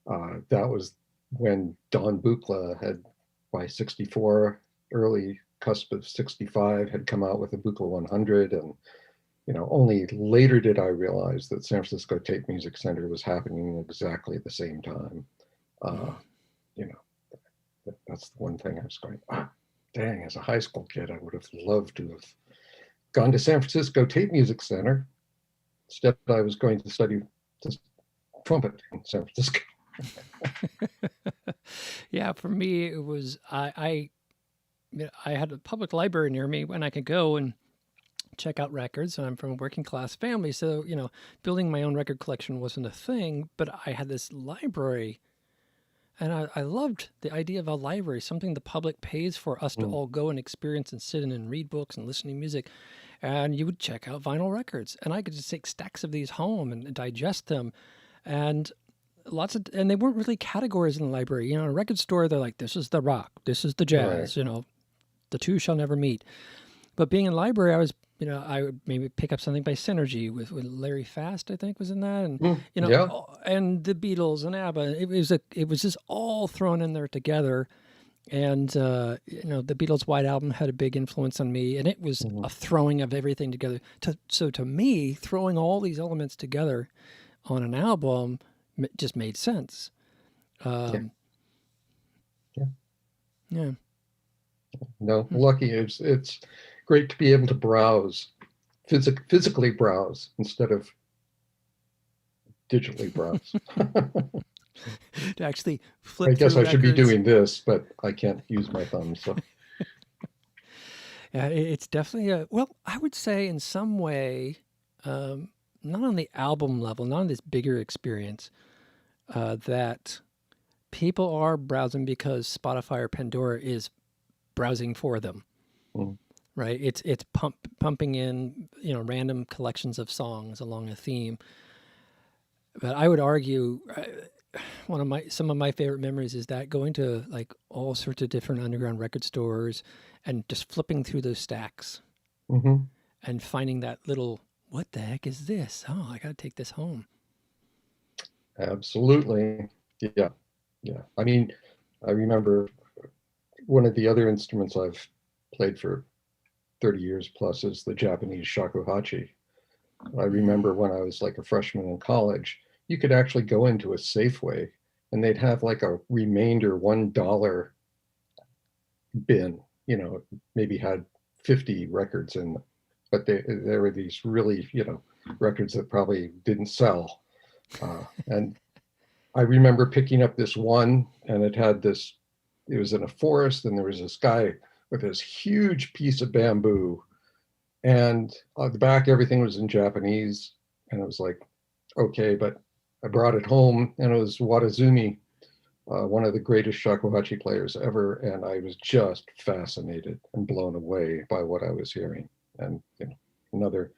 that was when Don Buchla had, by '64, early cusp of '65, had come out with the Buchla 100, and only later did I realize that San Francisco Tape Music Center was happening at exactly the same time. You know, that's the one thing I was going, dang, as a high school kid, I would have loved to have gone to San Francisco Tape Music Center. Instead, I was going to study trumpet in San Francisco. Yeah, for me, it was I had a public library near me when I could go and check out records. And I'm from a working class family, so building my own record collection wasn't a thing. But I had this library, and I loved the idea of a library, something the public pays for us to all go and experience and sit in and read books and listen to music. And you would check out vinyl records, and I could just take stacks of these home and digest them. And and they weren't really categories in the library. In a record store, they're like, this is the rock, this is the jazz, Right. The two shall never meet. But being in the library, I would maybe pick up something by Synergy with Larry Fast, I think was in that. And, Yeah. and the Beatles and ABBA. It was just all thrown in there together. And, the Beatles' White Album had a big influence on me, and it was a throwing of everything together. So to me, throwing all these elements together on an album just made sense. Yeah. Yeah. No, lucky. It's great to be able to browse, physically browse instead of digitally browse. To actually flip I guess through I should be records. doing this, but I can't use my thumb. So Yeah, it's definitely I would say in some way, not on the album level, not on this bigger experience, that people are browsing because Spotify or Pandora is browsing for them, right? It's pumping in random collections of songs along a theme. But I would argue some of my favorite memories is that going to like all sorts of different underground record stores and just flipping through those stacks and finding that little, what the heck is this? Oh, I got to take this home. absolutely. Yeah. I mean, I remember one of the other instruments I've played for 30 years plus is the Japanese shakuhachi. I remember when I was like a freshman in college, you could actually go into a Safeway and they'd have like a remainder $1 bin, maybe had 50 records in them, but there were these really, records that probably didn't sell. And I remember picking up this one, and it was in a forest, and there was this guy with this huge piece of bamboo, and on the back, everything was in Japanese. And it was like, okay, but I brought it home, and it was Watazumi, one of the greatest shakuhachi players ever. And I was just fascinated and blown away by what I was hearing. And another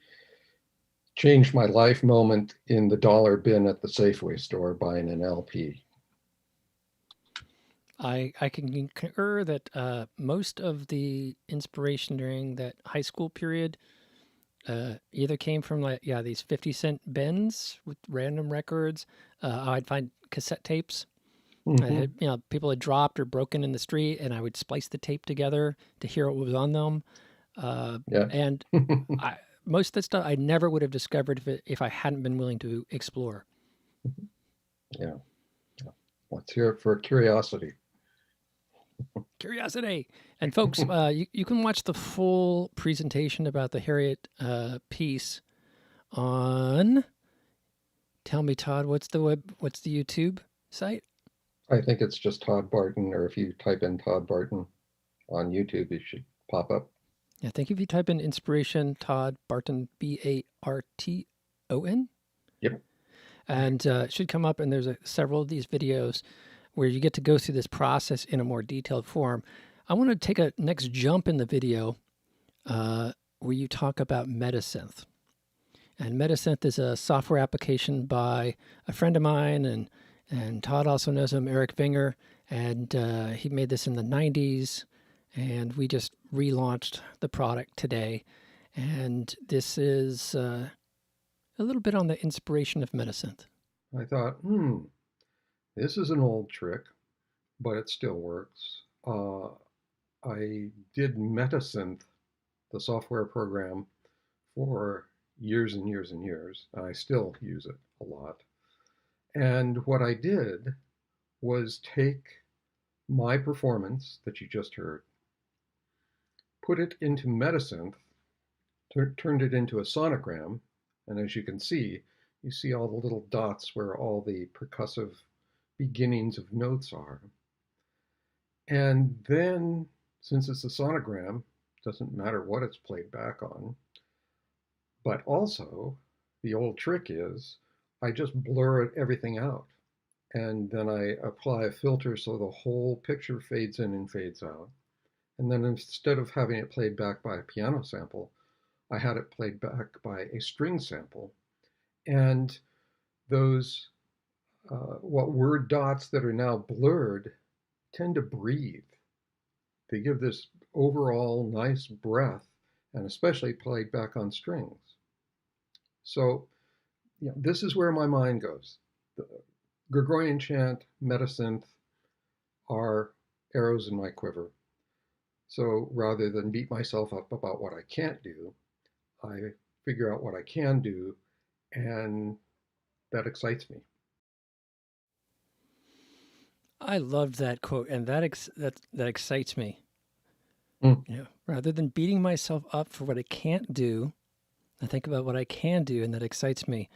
changed my life moment in the dollar bin at the Safeway store buying an LP. I can concur that most of the inspiration during that high school period either came from these 50-cent bins with random records. I'd find cassette tapes. People had dropped or broken in the street, and I would splice the tape together to hear what was on them. And most of the stuff I never would have discovered if I hadn't been willing to explore. Yeah. Let's hear it for curiosity. Curiosity. And folks, you can watch the full presentation about the Harriet piece on, tell me, Todd, what's the YouTube site? I think it's just Todd Barton, or if you type in Todd Barton on YouTube, it should pop up. Yeah, I think if you type in inspiration, Todd Barton, Barton. Yep. And it should come up, and there's several of these videos where you get to go through this process in a more detailed form. I want to take a next jump in the video where you talk about metasynth. And metasynth is a software application by a friend of mine, and Todd also knows him, Eric Vinger, and he made this in the 90s, and we just relaunched the product today. And this is a little bit on the inspiration of metasynth. I thought, this is an old trick, but it still works. I did metasynth, the software program, for years and years and years. I still use it a lot. And what I did was take my performance that you just heard, put it into metasynth, turned it into a sonogram, and as you can see, you see all the little dots where all the percussive beginnings of notes are. And then, since it's a sonogram, doesn't matter what it's played back on, but also the old trick is I just blur everything out, and then I apply a filter so the whole picture fades in and fades out. And then instead of having it played back by a piano sample, I had it played back by a string sample. And those, what were dots that are now blurred, tend to breathe. They give this overall nice breath, and especially played back on strings. So, this is where my mind goes. The Gregorian chant, metasynth are arrows in my quiver. So rather than beat myself up about what I can't do, I figure out what I can do, and that excites me. I loved that quote, and that excites me. Rather than beating myself up for what I can't do, I think about what I can do, and that excites me.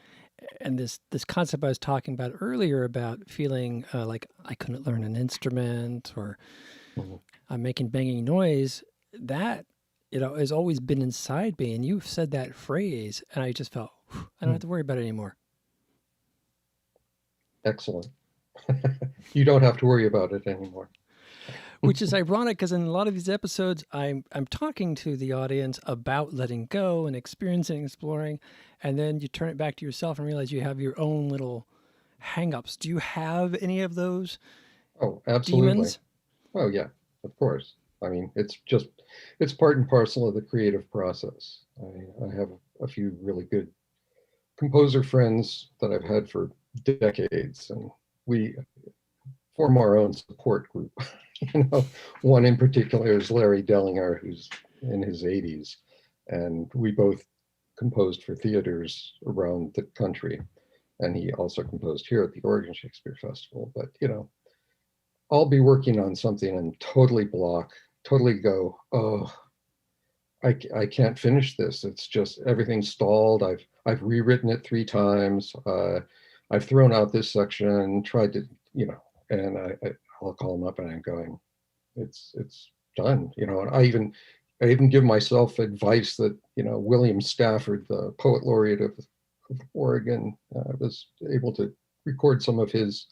And this concept I was talking about earlier about feeling like I couldn't learn an instrument, or I'm making banging noise, that has always been inside me. And you've said that phrase, and I just felt I don't have to worry about it anymore. Excellent. You don't have to worry about it anymore. Which is ironic, because in a lot of these episodes, I'm talking to the audience about letting go and experiencing, exploring, and then you turn it back to yourself and realize you have your own little hang-ups. Do you have any of those? Oh, absolutely. Demons? Oh, yeah, of course. I mean, it's part and parcel of the creative process. I have a few really good composer friends that I've had for decades, and we form our own support group. One in particular is Larry Dellinger, who's in his 80s, and we both composed for theaters around the country, and he also composed here at the Oregon Shakespeare Festival. But I'll be working on something and totally go, oh, I can't finish this. It's just everything's stalled. I've rewritten it 3 times. I've thrown out this section, tried to, and I'll call him up and I'm going, it's done. And I even give myself advice that, William Stafford, the poet laureate of Oregon, was able to record some of his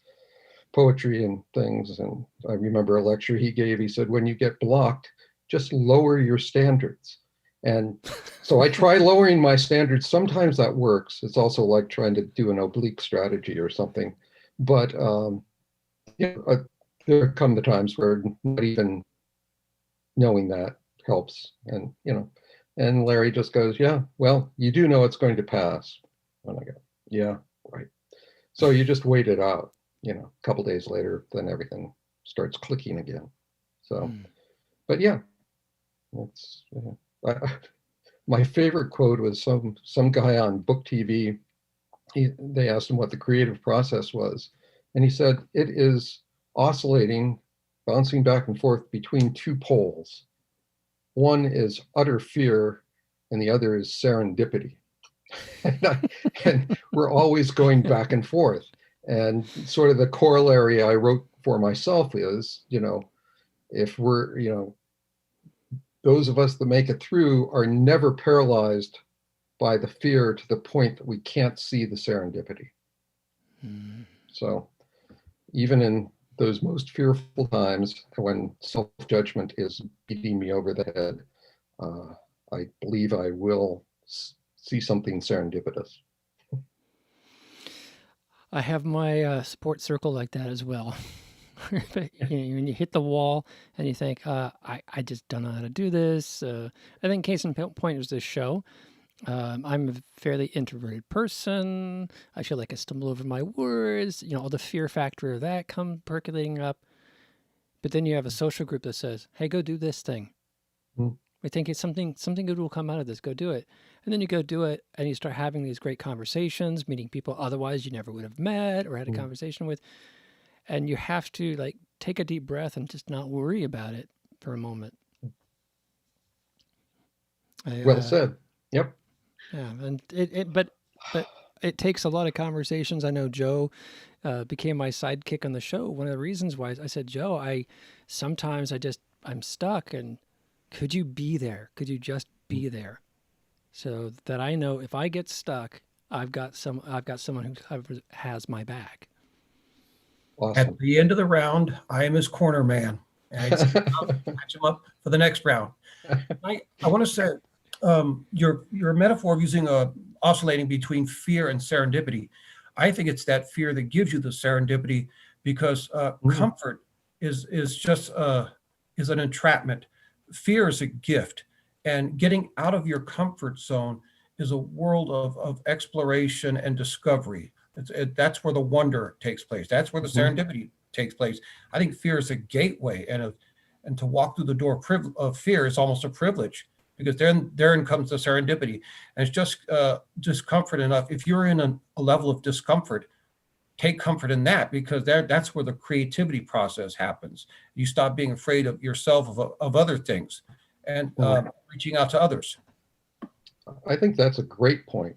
poetry and things. And I remember a lecture he gave. He said, when you get blocked, just lower your standards. And so I try lowering my standards. Sometimes that works. It's also like trying to do an oblique strategy or something. But there come the times where not even knowing that helps. And, and Larry just goes, yeah, well, you do know it's going to pass. And I go, yeah, right. So you just wait it out, a couple days later, then everything starts clicking again. So, but yeah, it's, my favorite quote was some guy on Book TV. They asked him what the creative process was. And he said, it is oscillating, bouncing back and forth between 2 poles. One is utter fear, and the other is serendipity. And we're always going back and forth. And sort of the corollary, I wrote for myself is, if we're, those of us that make it through are never paralyzed by the fear to the point that we can't see the serendipity. Mm. So even in those most fearful times when self-judgment is beating me over the head, I believe I will see something serendipitous. I have my support circle like that as well. When you hit the wall and you think, I just don't know how to do this. I think case in point is this show. I'm a fairly introverted person. I feel like I stumble over my words. All the fear factor of that come percolating up. But then you have a social group that says, "Hey, go do this thing. Mm. We think it's something good will come out of this. Go do it." And then you go do it, and you start having these great conversations, meeting people otherwise you never would have met or had a conversation with. And you have to take a deep breath and just not worry about it for a moment. Well said. Yep. Yeah, and but it takes a lot of conversations. I know Joe became my sidekick on the show. One of the reasons why I said, Joe, sometimes I'm stuck, and could you be there? Could you just be there, so that I know if I get stuck, I've got someone who has my back. Awesome. At the end of the round, I am his corner man. And I just catch him up for the next round. I want to say your metaphor of using oscillating between fear and serendipity. I think it's that fear that gives you the serendipity, because comfort is just is an entrapment. Fear is a gift, and getting out of your comfort zone is a world of exploration and discovery. That's where the wonder takes place. That's where the serendipity takes place. I think fear is a gateway, and to walk through the door of fear is almost a privilege, because therein comes the serendipity. And it's just discomfort enough. If you're in a level of discomfort, take comfort in that, because that's where the creativity process happens. You stop being afraid of yourself, of other things, and reaching out to others. I think that's a great point.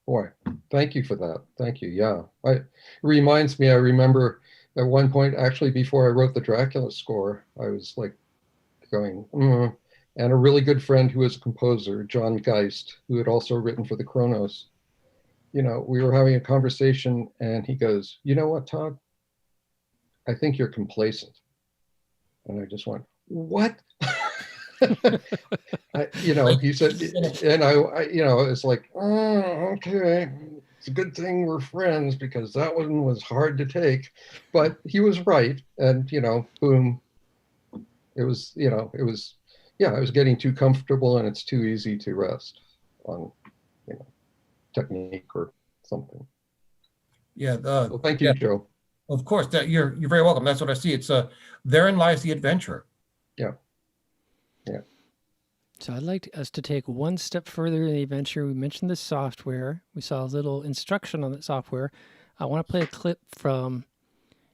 Boy, thank you for that. Thank you. Yeah, it reminds me. I remember at one point, actually, before I wrote the Dracula score, I was going, and a really good friend who was a composer, John Geist, who had also written for the Kronos. We were having a conversation, and he goes, "You know what, Todd? I think you're complacent." And I just went, "What?" He said, and it's like, okay, it's a good thing we're friends, because that one was hard to take, but he was right. And, boom, it was, I was getting too comfortable, and it's too easy to rest on, technique or something. Yeah. So thank you, Joe. Of course, that you're very welcome. That's what I see. It's therein lies the adventure. Yeah. So I'd like us to take one step further in the adventure. We mentioned the software. We saw a little instruction on that software. I want to play a clip from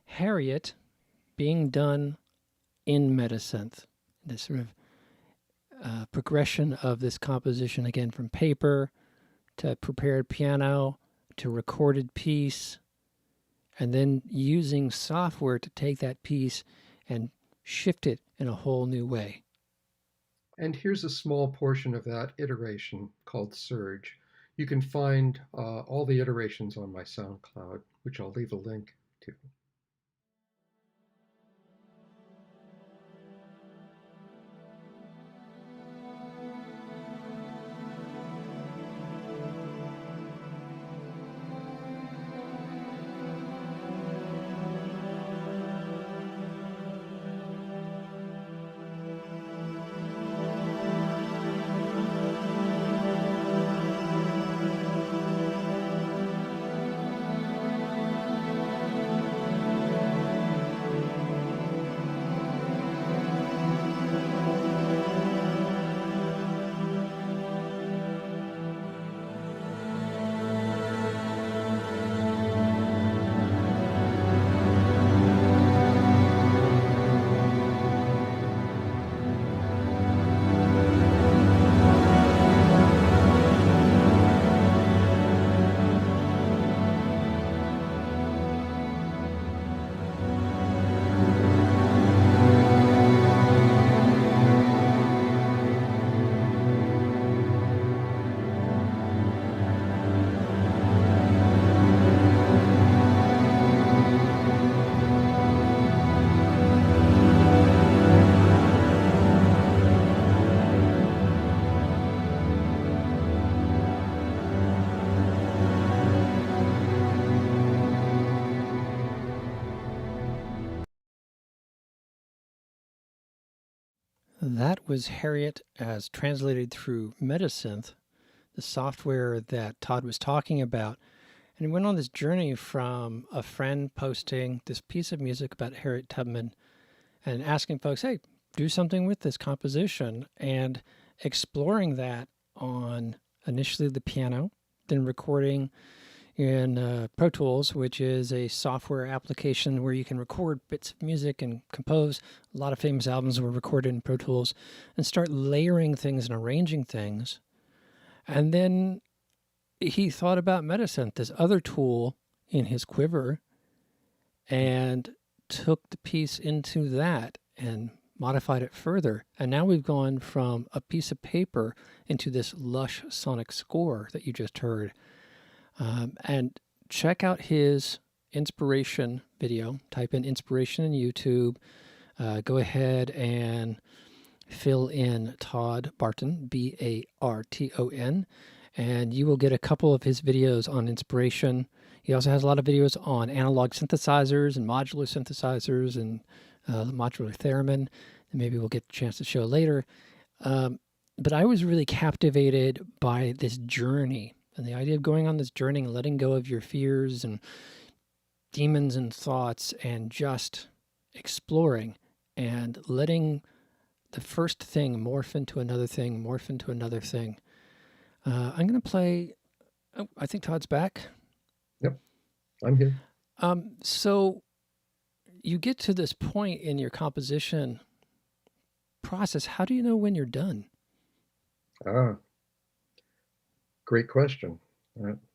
Harriet being done in metasynth. This sort of progression of this composition, again, from paper to prepared piano to recorded piece, and then using software to take that piece and shift it in a whole new way. And here's a small portion of that iteration called Surge. You can find all the iterations on my SoundCloud, which I'll leave a link to. That was Harriet as translated through Metasynth, the software that Todd was talking about. And he went on this journey from a friend posting this piece of music about Harriet Tubman and asking folks, hey, do something with this composition, and exploring that on initially the piano, then recording in Pro Tools, which is a software application where you can record bits of music and compose. A lot of famous albums were recorded in Pro Tools, and start layering things and arranging things. And then he thought about Metasynth, this other tool in his quiver, and took the piece into that and modified it further. And now we've gone from a piece of paper into this lush sonic score that you just heard. And check out his inspiration video. Type in inspiration in YouTube. Go ahead and fill in Todd Barton, Barton, and you will get a couple of his videos on inspiration. He also has a lot of videos on analog synthesizers and modular synthesizers and modular theremin that maybe we'll get a chance to show later. But I was really captivated by this journey and the idea of going on this journey and letting go of your fears and demons and thoughts and just exploring and letting the first thing morph into another thing, morph into another thing. I'm going to play, oh, I think Todd's back. Yep, I'm here. So you get to this point in your composition process. How do you know when you're done? Great question.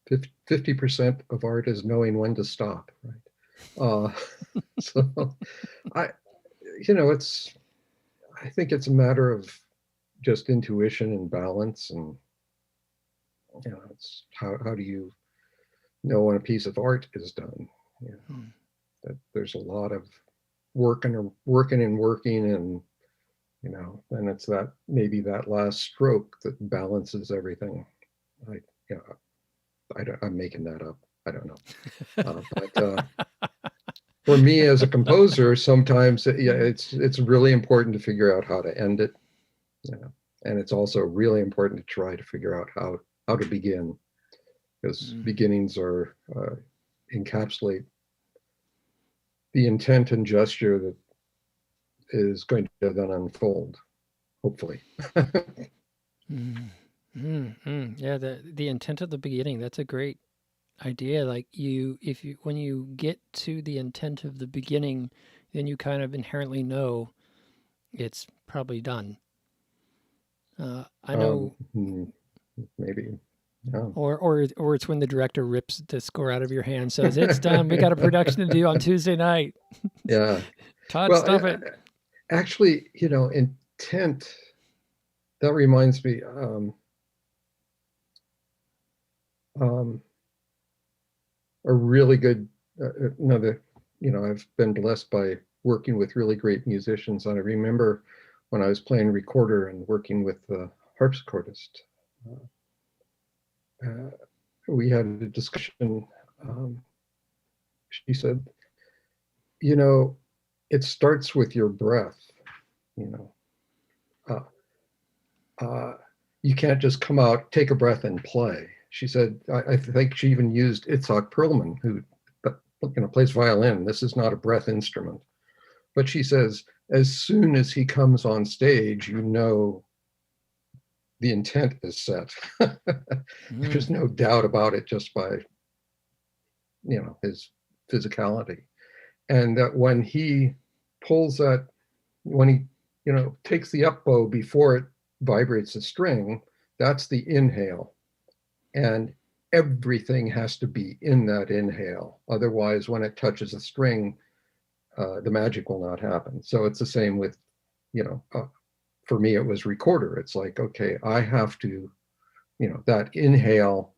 50% of art is knowing when to stop, right? So I think it's a matter of just intuition and balance, and it's how do you know when a piece of art is done? That there's a lot of working, and then it's that maybe that last stroke that balances everything. I'm making that up. I don't know. But for me as a composer, sometimes it's really important to figure out how to end it. And it's also really important to try to figure out how to begin, because beginnings are encapsulate the intent and gesture that is going to then unfold, hopefully. Yeah, the intent of the beginning, that's a great idea. Like when you get to the intent of the beginning, then you kind of inherently know it's probably done. I know maybe. Yeah. Or it's when the director rips the score out of your hand, says it's done. We got a production to do on Tuesday night. Yeah. Todd, stop it. Actually, intent, that reminds me, a really good, another, I've been blessed by working with really great musicians. And I remember when I was playing recorder and working with the harpsichordist, we had a discussion. She said, it starts with your breath. You can't just come out, take a breath and play. She said, I think she even used Itzhak Perlman, who plays violin. This is not a breath instrument. But she says, as soon as he comes on stage, the intent is set. There's no doubt about it just by, his physicality. And that when he pulls that, when he, takes the up bow before it vibrates the string, that's the inhale. And everything has to be in that inhale. Otherwise, when it touches the string, the magic will not happen. So it's the same with, for me, it was recorder. It's like, okay, I have to, that inhale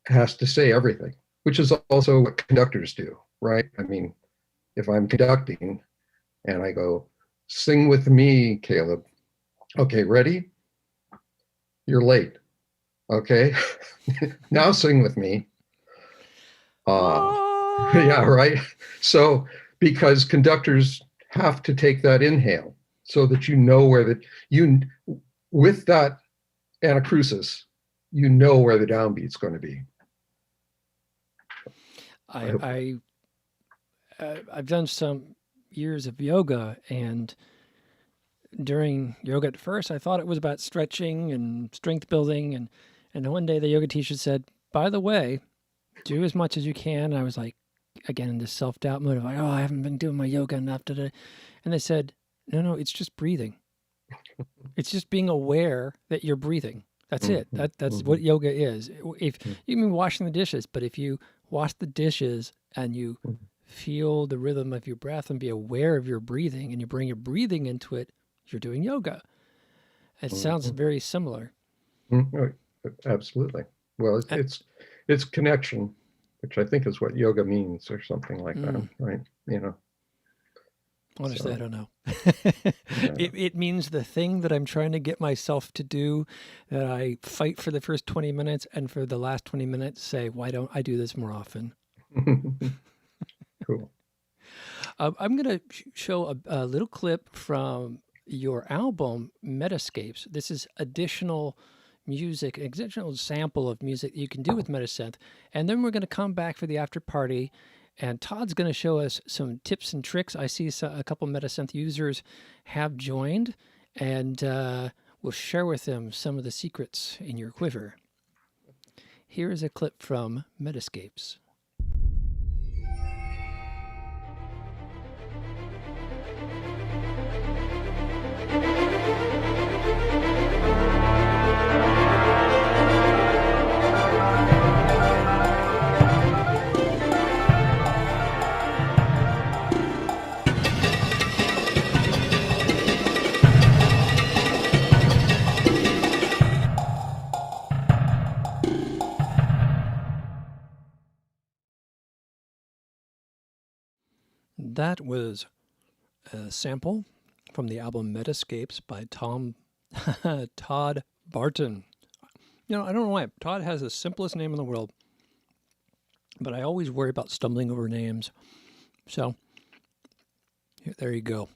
has to say everything, which is also what conductors do, right? I mean, if I'm conducting and I go, sing with me, Caleb. Okay, ready? You're late. Okay, now sing with me. Yeah, right. So because conductors have to take that inhale. so that you know where you, with that anacrusis, you know where the downbeat's going to be. I've done some years of yoga, and during yoga at first, I thought it was about stretching and strength building, and one day the yoga teacher said, "By the way, do as much as you can." And I was like, again, in this self-doubt mode of like, "Oh, I haven't been doing my yoga enough today." And they said, "No, it's just breathing. It's just being aware that you're breathing. That's it. That's what yoga is. If you mean washing the dishes, but if you wash the dishes and you feel the rhythm of your breath and be aware of your breathing, and you bring your breathing into it, you're doing yoga." It sounds very similar. Absolutely. Well, it's connection, which I think is what yoga means, or something like that, right? You know. Honestly, I don't know. It means the thing that I'm trying to get myself to do, that I fight for the first 20 minutes, and for the last 20 minutes say, why don't I do this more often? Cool. I'm going to show a little clip from your album, Metascapes. This is additional music, an additional sample of music you can do with metasynth. And then we're going to come back for the after party, and Todd's going to show us some tips and tricks. I see a couple metasynth users have joined, and we'll share with them some of the secrets in your quiver. Here is a clip from Metascapes. That was a sample from the album Metascapes by Todd Barton. You know, I don't know why. Todd has the simplest name in the world, but I always worry about stumbling over names. So, there you go.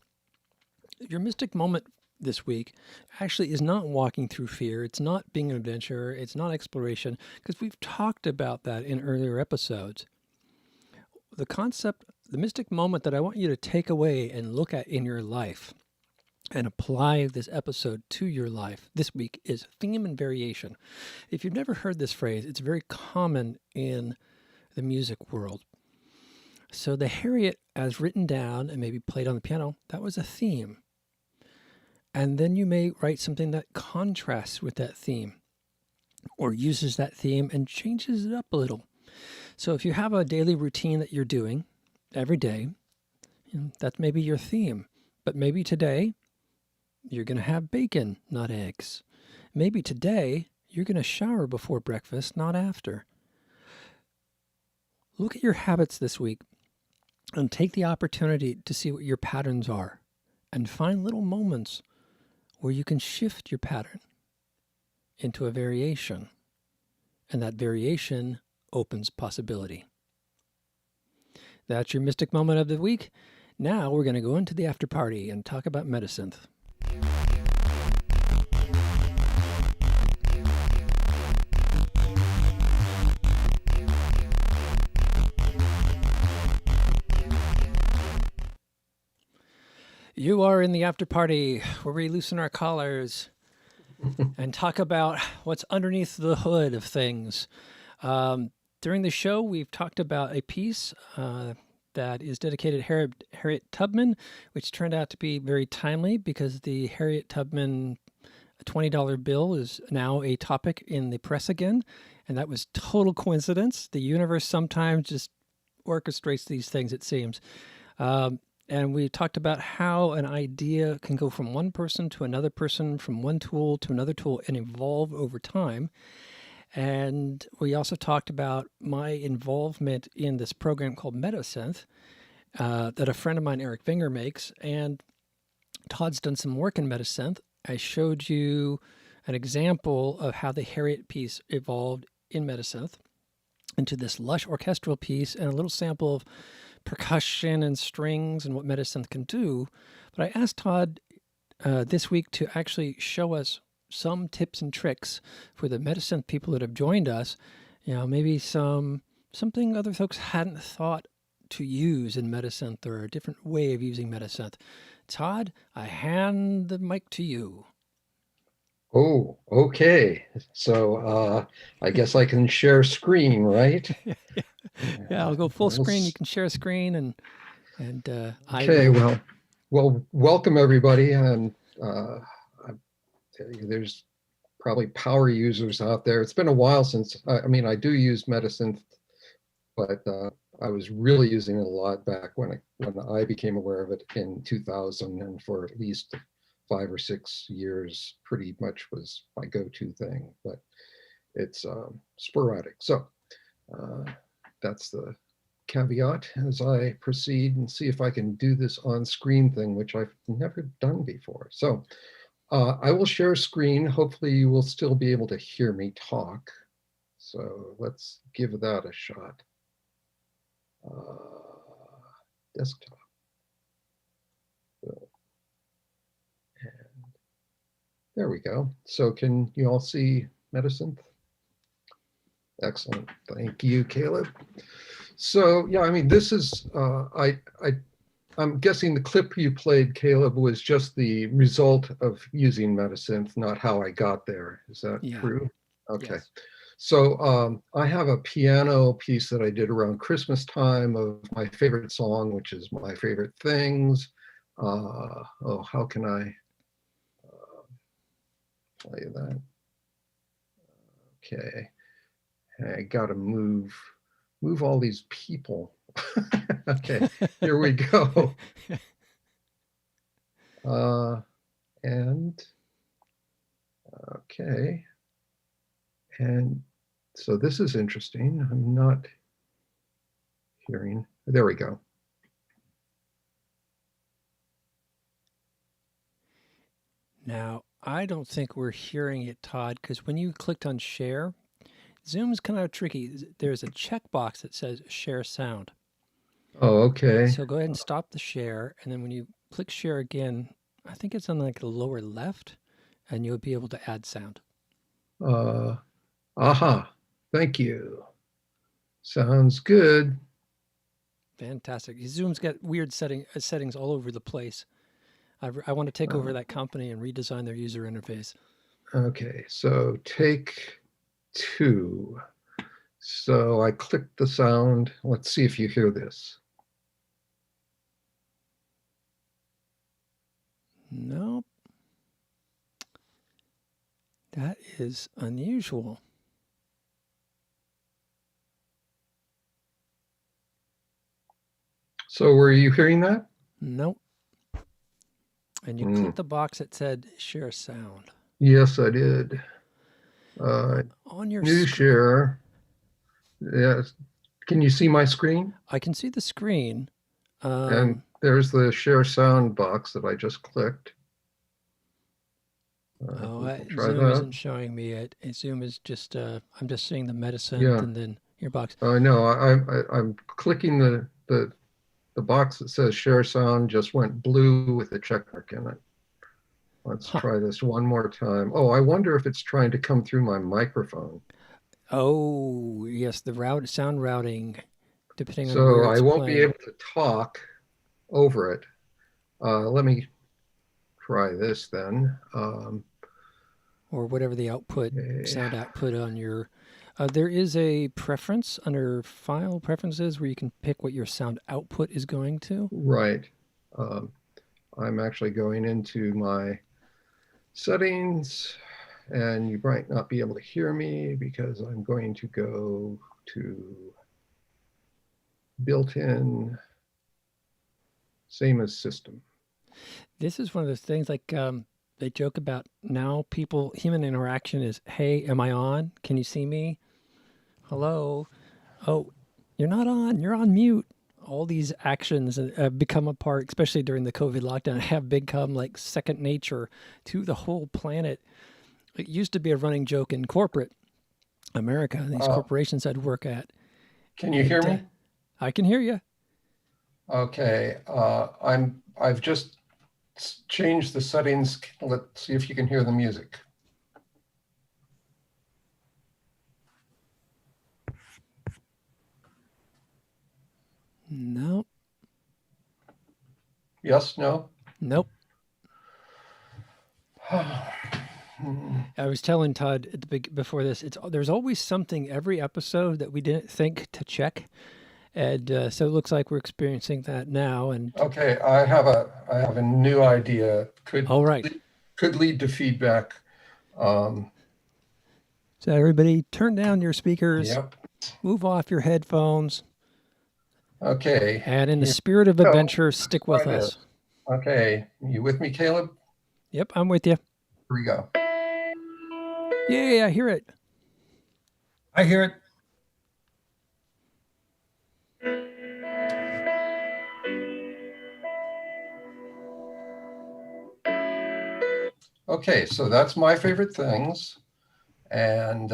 Your mystic moment this week actually is not walking through fear. It's not being an adventurer. It's not exploration, because we've talked about that in earlier episodes. The concept, the mystic moment that I want you to take away and look at in your life and apply this episode to your life this week is theme and variation. If you've never heard this phrase, it's very common in the music world. So the Harriet, as written down and maybe played on the piano, that was a theme. And then you may write something that contrasts with that theme, or uses that theme and changes it up a little. So if you have a daily routine that you're doing every day, that's maybe your theme. But maybe today you're going to have bacon, not eggs. Maybe today you're going to shower before breakfast, not after. Look at your habits this week and take the opportunity to see what your patterns are, and find little moments where you can shift your pattern into a variation. And that variation opens possibility. That's your mystic moment of the week. Now we're going to go into the after party and talk about metasynth. You are in the after party, where we loosen our collars and talk about what's underneath the hood of things. During the show, we've talked about a piece that is dedicated to Harriet Tubman, which turned out to be very timely because the Harriet Tubman $20 bill is now a topic in the press again, and that was total coincidence. The universe sometimes just orchestrates these things, it seems. And we talked about how an idea can go from one person to another person, from one tool to another tool, and evolve over time. And we also talked about my involvement in this program called Metasynth that a friend of mine, Eric Vinger, makes. And Todd's done some work in Metasynth. I showed you an example of how the Harriet piece evolved in Metasynth into this lush orchestral piece, and a little sample of percussion and strings and what Metasynth can do. But I asked Todd, this week to actually show us some tips and tricks for the metasynth people that have joined us. Maybe something other folks hadn't thought to use in metasynth, or a different way of using metasynth. Todd, I hand the mic to you. Oh, okay. So I guess I can share screen, right? Yeah, I'll go full screen. You can share a screen, and okay. Well, welcome everybody. And I tell you, there's probably power users out there. It's been a while since I do use metasynth, but I was really using it a lot back when I became aware of it in 2000, and for at least 5 or 6 years, pretty much was my go-to thing. But it's sporadic. So that's the caveat as I proceed and see if I can do this on-screen thing, which I've never done before. So I will share screen. Hopefully you will still be able to hear me talk. So let's give that a shot. Desktop. So, and there we go. So can you all see metasynth? Excellent. Thank you, Caleb. So yeah, this is I'm guessing the clip you played, Caleb, was just the result of using metasynth, not how I got there. Is that true? Okay. Yes. So I have a piano piece that I did around Christmas time of my favorite song, which is My Favorite Things. How can I play that? Okay. I gotta move all these people. Okay, here we go. And okay. And so this is interesting. I'm not hearing. There we go. Now, I don't think we're hearing it, Todd, because when you clicked on share, Zoom's kind of tricky. There's a checkbox that says share sound. Oh, okay. So go ahead and stop the share. And then when you click share again, I think it's on like the lower left, and you'll be able to add sound. Aha. Thank you. Sounds good. Fantastic. Zoom's got weird settings all over the place. I want to take over that company and redesign their user interface. Okay, so take 2. So I clicked the sound. Let's see if you hear this. Nope. That is unusual. So were you hearing that? Nope. And you clicked the box that said share sound. Yes, I did. On your new share. Yes. Can you see my screen? I can see the screen. And there's the share sound box that I just clicked. Zoom isn't showing me it. Zoom is just, I'm just seeing the metasynth and then your box. No, I'm clicking the box that says share sound just went blue with a check mark in it. Let's try this one more time. Oh, I wonder if it's trying to come through my microphone. Oh, yes, the sound routing, depending on where it's I won't playing. be able to talk over it. Let me try this then. Or whatever the output, sound output on your... there is a preference under File Preferences where you can pick what your sound output is going to. Right. I'm actually going into my settings, and you might not be able to hear me because I'm going to go to built-in, same as system. This is one of those things like they joke about now human interaction is, hey, am I on? Can you see me? Hello? Oh, you're not on. You're on mute. All these actions become a part, especially during the COVID lockdown, have become like second nature to the whole planet. It used to be a running joke in corporate America, these corporations I'd work at. Can you hear me? I can hear you. Okay. I've just change the settings. Let's see if you can hear the music. Nope. Yes, no? Nope. I was telling Todd at the before this, there's always something every episode that we didn't think to check, and so it looks like we're experiencing that now. And Okay, I have a new idea. all right, Could lead to feedback. so everybody, turn down your speakers, Yep. move off your headphones, Okay. and in the Here spirit of we go. adventure, stick with Try us. this. Okay, you with me, Caleb? Yep, I'm with you. Here we go. Yeah, I hear it. I hear it. Okay, so that's my favorite things. And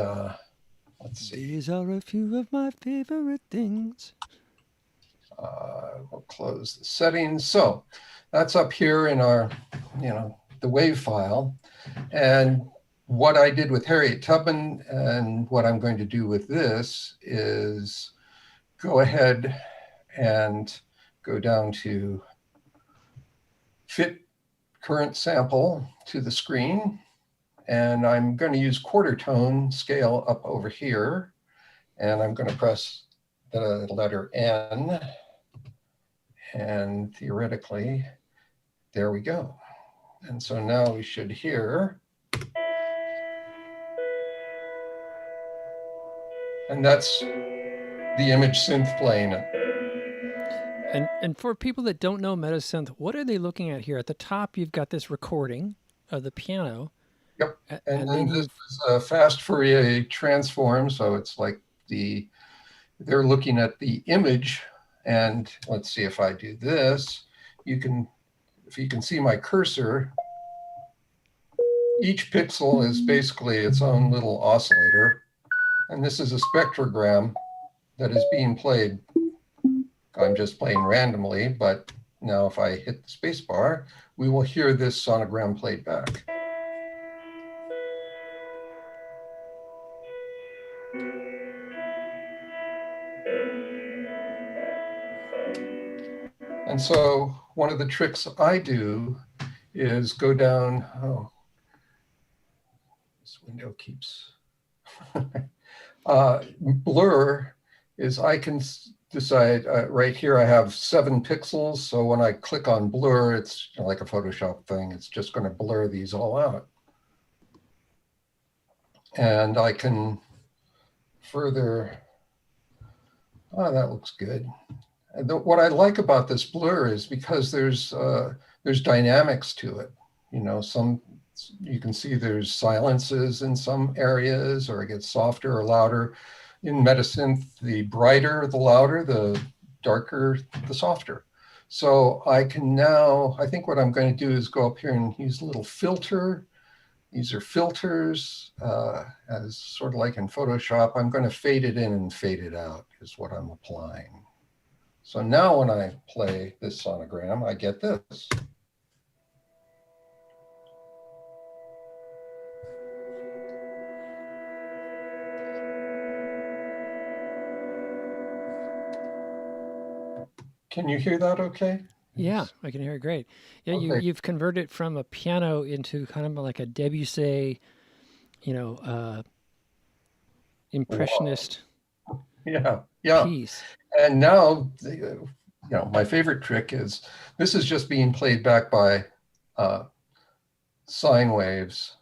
let's see. These are a few of my favorite things. We'll close the settings. So that's up here in our, the WAV file. And what I did with Harriet Tubman and what I'm going to do with this is go ahead and go down to fit current sample to the screen. And I'm going to use quarter tone scale up over here. And I'm going to press the letter N. And theoretically, there we go. And so now we should hear. And that's the image synth playing it. And for people that don't know metasynth, what are they looking at here? At the top, you've got this recording of the piano. Yep. And then this is a fast Fourier transform. So it's like they're looking at the image. And let's see if I do this, if you can see my cursor, each pixel is basically its own little oscillator. And this is a spectrogram that is being played. I'm just playing randomly, but now if I hit the space bar, we will hear this sonogram played back. And so one of the tricks I do is go down, this window keeps, blur is I can decide, right here I have 7 pixels. So when I click on blur, it's like a Photoshop thing. It's just going to blur these all out. And I can further, that looks good. And what I like about this blur is because there's dynamics to it. You can see there's silences in some areas, or it gets softer or louder. In metasynth, the brighter, the louder, the darker, the softer. So I can now, I think what I'm going to do is go up here and use a little filter. These are filters, as sort of like in Photoshop. I'm going to fade it in and fade it out is what I'm applying. So now when I play this sonogram, I get this. Can you hear that okay? Yeah, I can hear it great. Yeah, Okay. you've converted from a piano into kind of like a Debussy, impressionist Yeah. piece. And now, my favorite trick is, this is just being played back by sine waves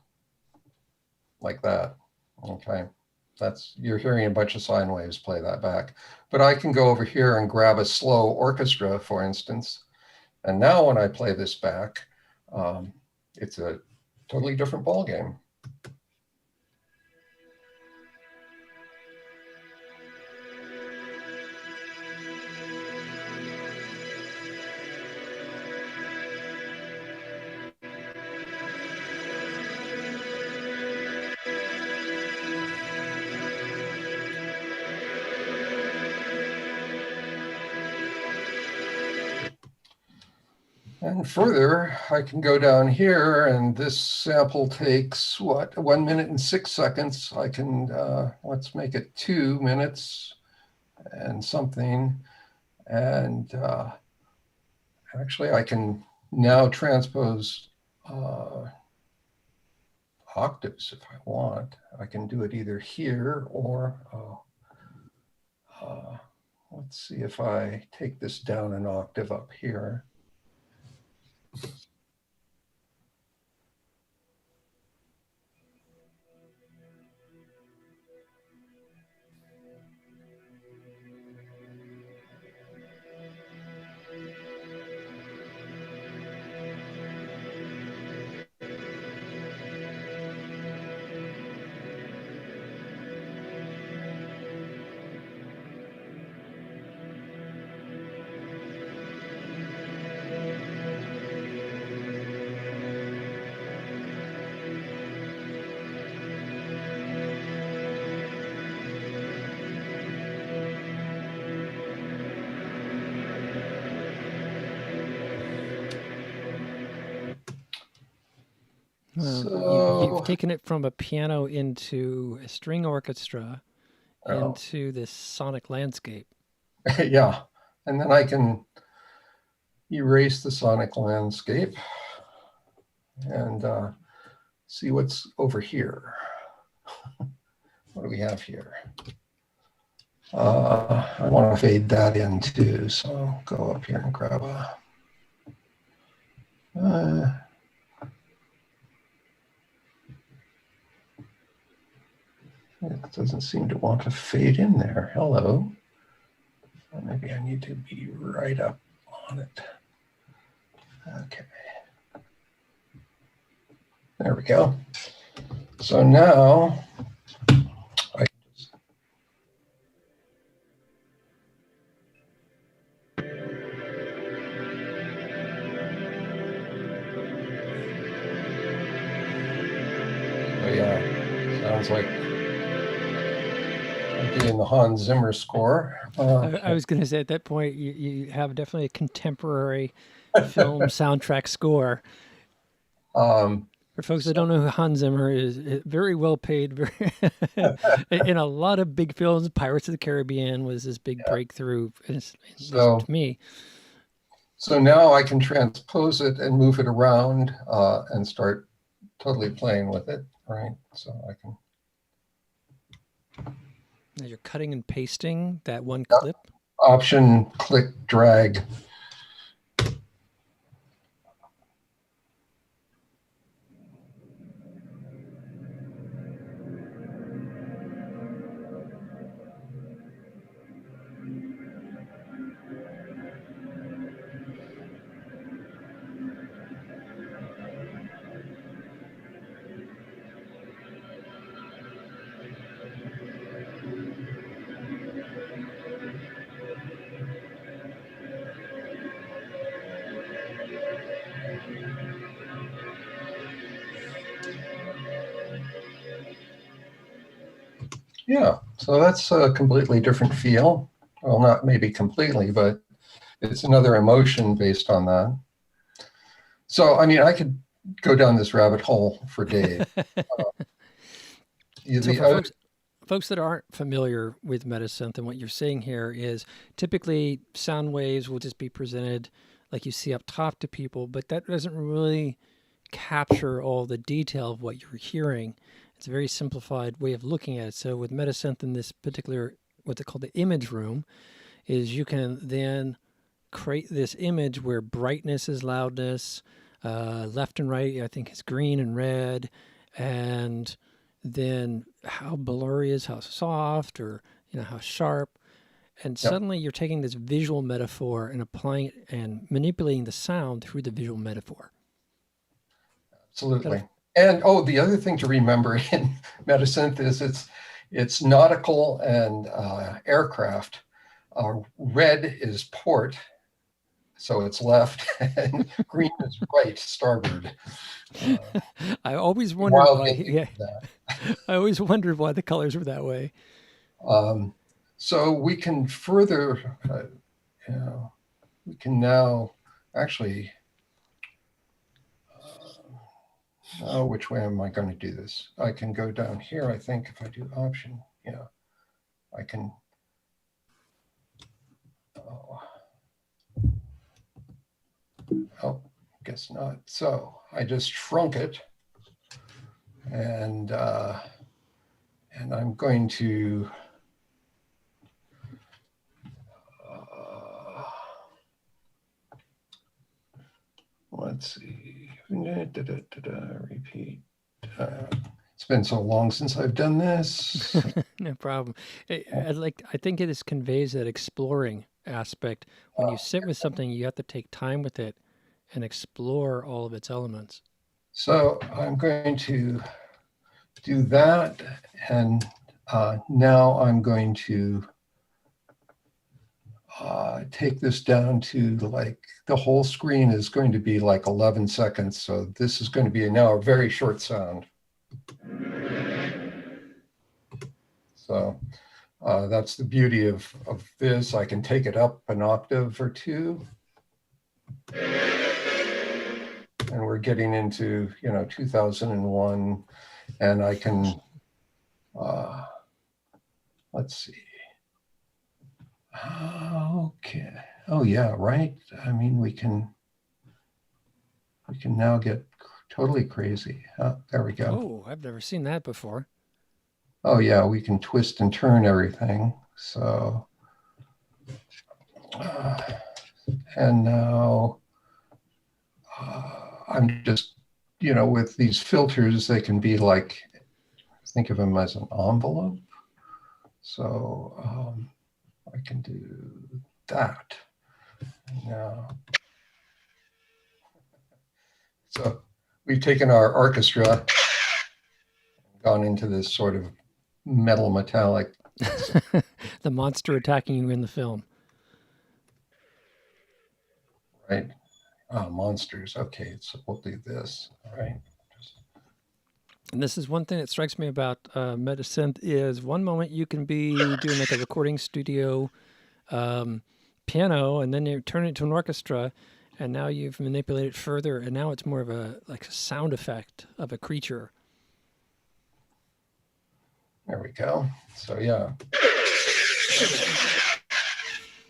like that. Okay. You're hearing a bunch of sine waves play that back. But I can go over here and grab a slow orchestra, for instance. And now when I play this back, it's a totally different ballgame. And And further, I can go down here, and this sample takes, what, 1 minute and 6 seconds. I can, let's make it 2 minutes and something. And actually, I can now transpose octaves if I want. I can do it either here or, let's see if I take this down an octave up here. You've taken it from a piano into a string orchestra, Oh. into this sonic landscape. Yeah, and then I can erase the sonic landscape and see what's over here. What do we have here? I want to fade that in too, so I'll go up here and grab a... it doesn't seem to want to fade in there. Hello. Or maybe I need to be right up on it. Okay. There we go. So now I just... Oh yeah, sounds like doing the Hans Zimmer score. I was going to say at that point, you have definitely a contemporary film soundtrack score. For folks that don't know who Hans Zimmer is, very well paid, in a lot of big films. Pirates of the Caribbean was this big breakthrough, to me. So now I can transpose it and move it around and start totally playing with it, right? So I can... Now you're cutting and pasting that one clip. Option, click, drag. Yeah, so that's a completely different feel. Well, not maybe completely, but it's another emotion based on that. So, I mean, I could go down this rabbit hole for days. So for folks that aren't familiar with metasynth, and what you're seeing here is typically sound waves will just be presented like you see up top to people, but that doesn't really capture all the detail of what you're hearing. It's a very simplified way of looking at it. So with metasynth in this particular, what they call the image room, is you can then create this image where brightness is loudness, left and right, I think, is green and red, and then how blurry is, how soft, or how sharp. And suddenly you're taking this visual metaphor and applying it and manipulating the sound through the visual metaphor. Absolutely. And the other thing to remember in metasynth is it's nautical and aircraft. Red is port, so it's left, and green is right, starboard. I always wondered why. I always wondered why the colors were that way. So we can further, we can now actually Oh, which way am I going to do this? I can go down here, I think, if I do option. Yeah, I can. Oh, guess not. So I just shrunk it, and I'm going to. Let's see. Repeat. It's been so long since I've done this. No problem. I think it conveys that exploring aspect. When you sit with something, you have to take time with it and explore all of its elements. So I'm going to do that, and now I'm going to take this down to like the whole screen is going to be like 11 seconds. So this is going to be now a very short sound. So that's the beauty of this. I can take it up an octave or two. And we're getting into, 2001, and I can, let's see. Okay. Oh yeah, right. I mean, we can now get totally crazy. There we go. Oh, I've never seen that before. Oh yeah, we can twist and turn everything. So, and now I'm just, with these filters, they can be like, think of them as an envelope. So I can do that. Now, so we've taken our orchestra, gone into this sort of metal metallic. The monster attacking you in the film. Right. Monsters. Okay, so we'll do this. All right. And this is one thing that strikes me about metasynth is one moment you can be doing like a recording studio piano, and then you turn it into an orchestra, and now you've manipulated it further, and now it's more of a sound effect of a creature. There we go. So yeah.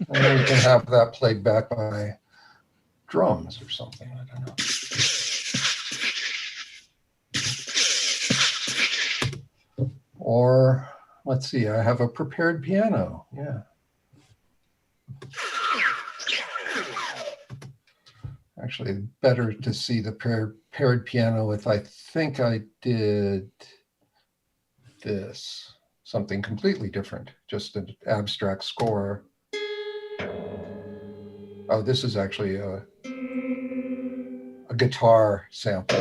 And then we can have that played back by drums or something. I don't know. Or let's see, I have a prepared piano. Yeah. Actually, better to see the paired piano if I think I did this, something completely different, just an abstract score. Oh, this is actually a guitar sample.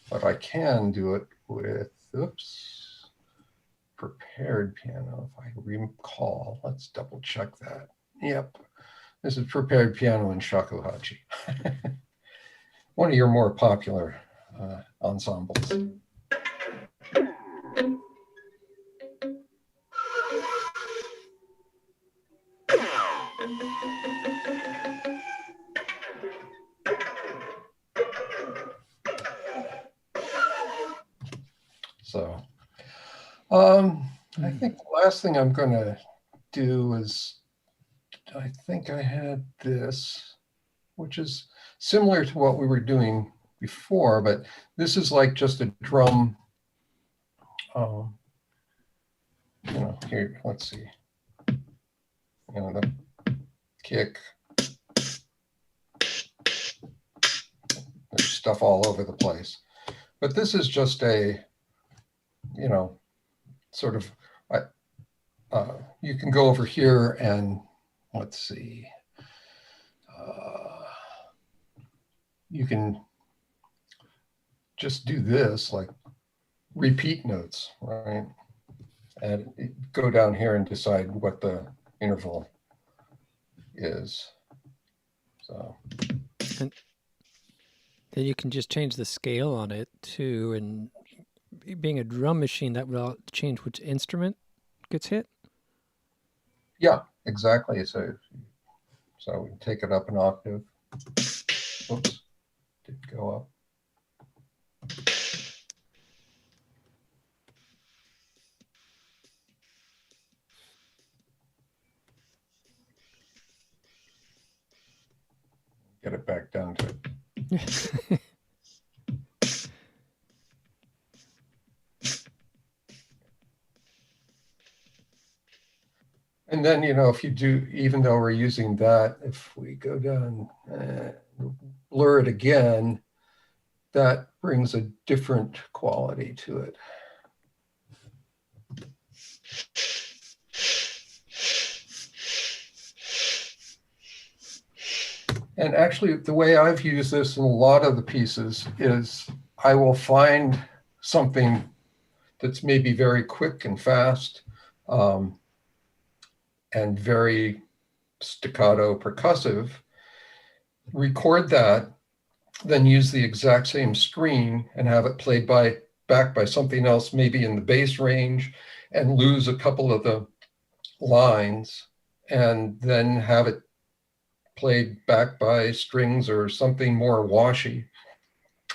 But I can do it with, oops, prepared piano, if I recall. Let's double check that. Yep, this is prepared piano in shakuhachi. One of your more popular ensembles. So, I think the last thing I'm going to do is, I think I had this, which is similar to what we were doing before, but this is like just a drum. Here, let's see. The kick. There's stuff all over the place. But this is just a, sort of, you can go over here and let's see. You can just do this, like repeat notes, right? And go down here and decide what the interval is. So. And then you can just change the scale on it too. And being a drum machine, that will change which instrument gets hit. Yeah, exactly. So we take it up an octave. Oops, did go up. Get it back down to it. And then, if you do, even though we're using that, if we go down, blur it again, that brings a different quality to it. And actually, the way I've used this in a lot of the pieces is I will find something that's maybe very quick and fast, and very staccato percussive, record that, then use the exact same screen and have it played back by something else, maybe in the bass range, and lose a couple of the lines, and then have it played back by strings or something more washy.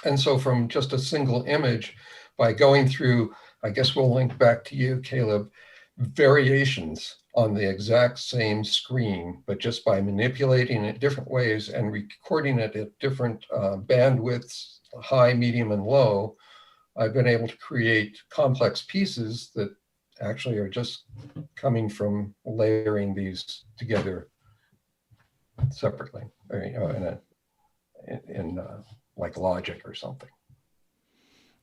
And so from just a single image, by going through, I guess we'll link back to you, Caleb, variations on the exact same screen, but just by manipulating it different ways and recording it at different bandwidths, high, medium, and low, I've been able to create complex pieces that actually are just coming from layering these together separately, or, in like Logic or something.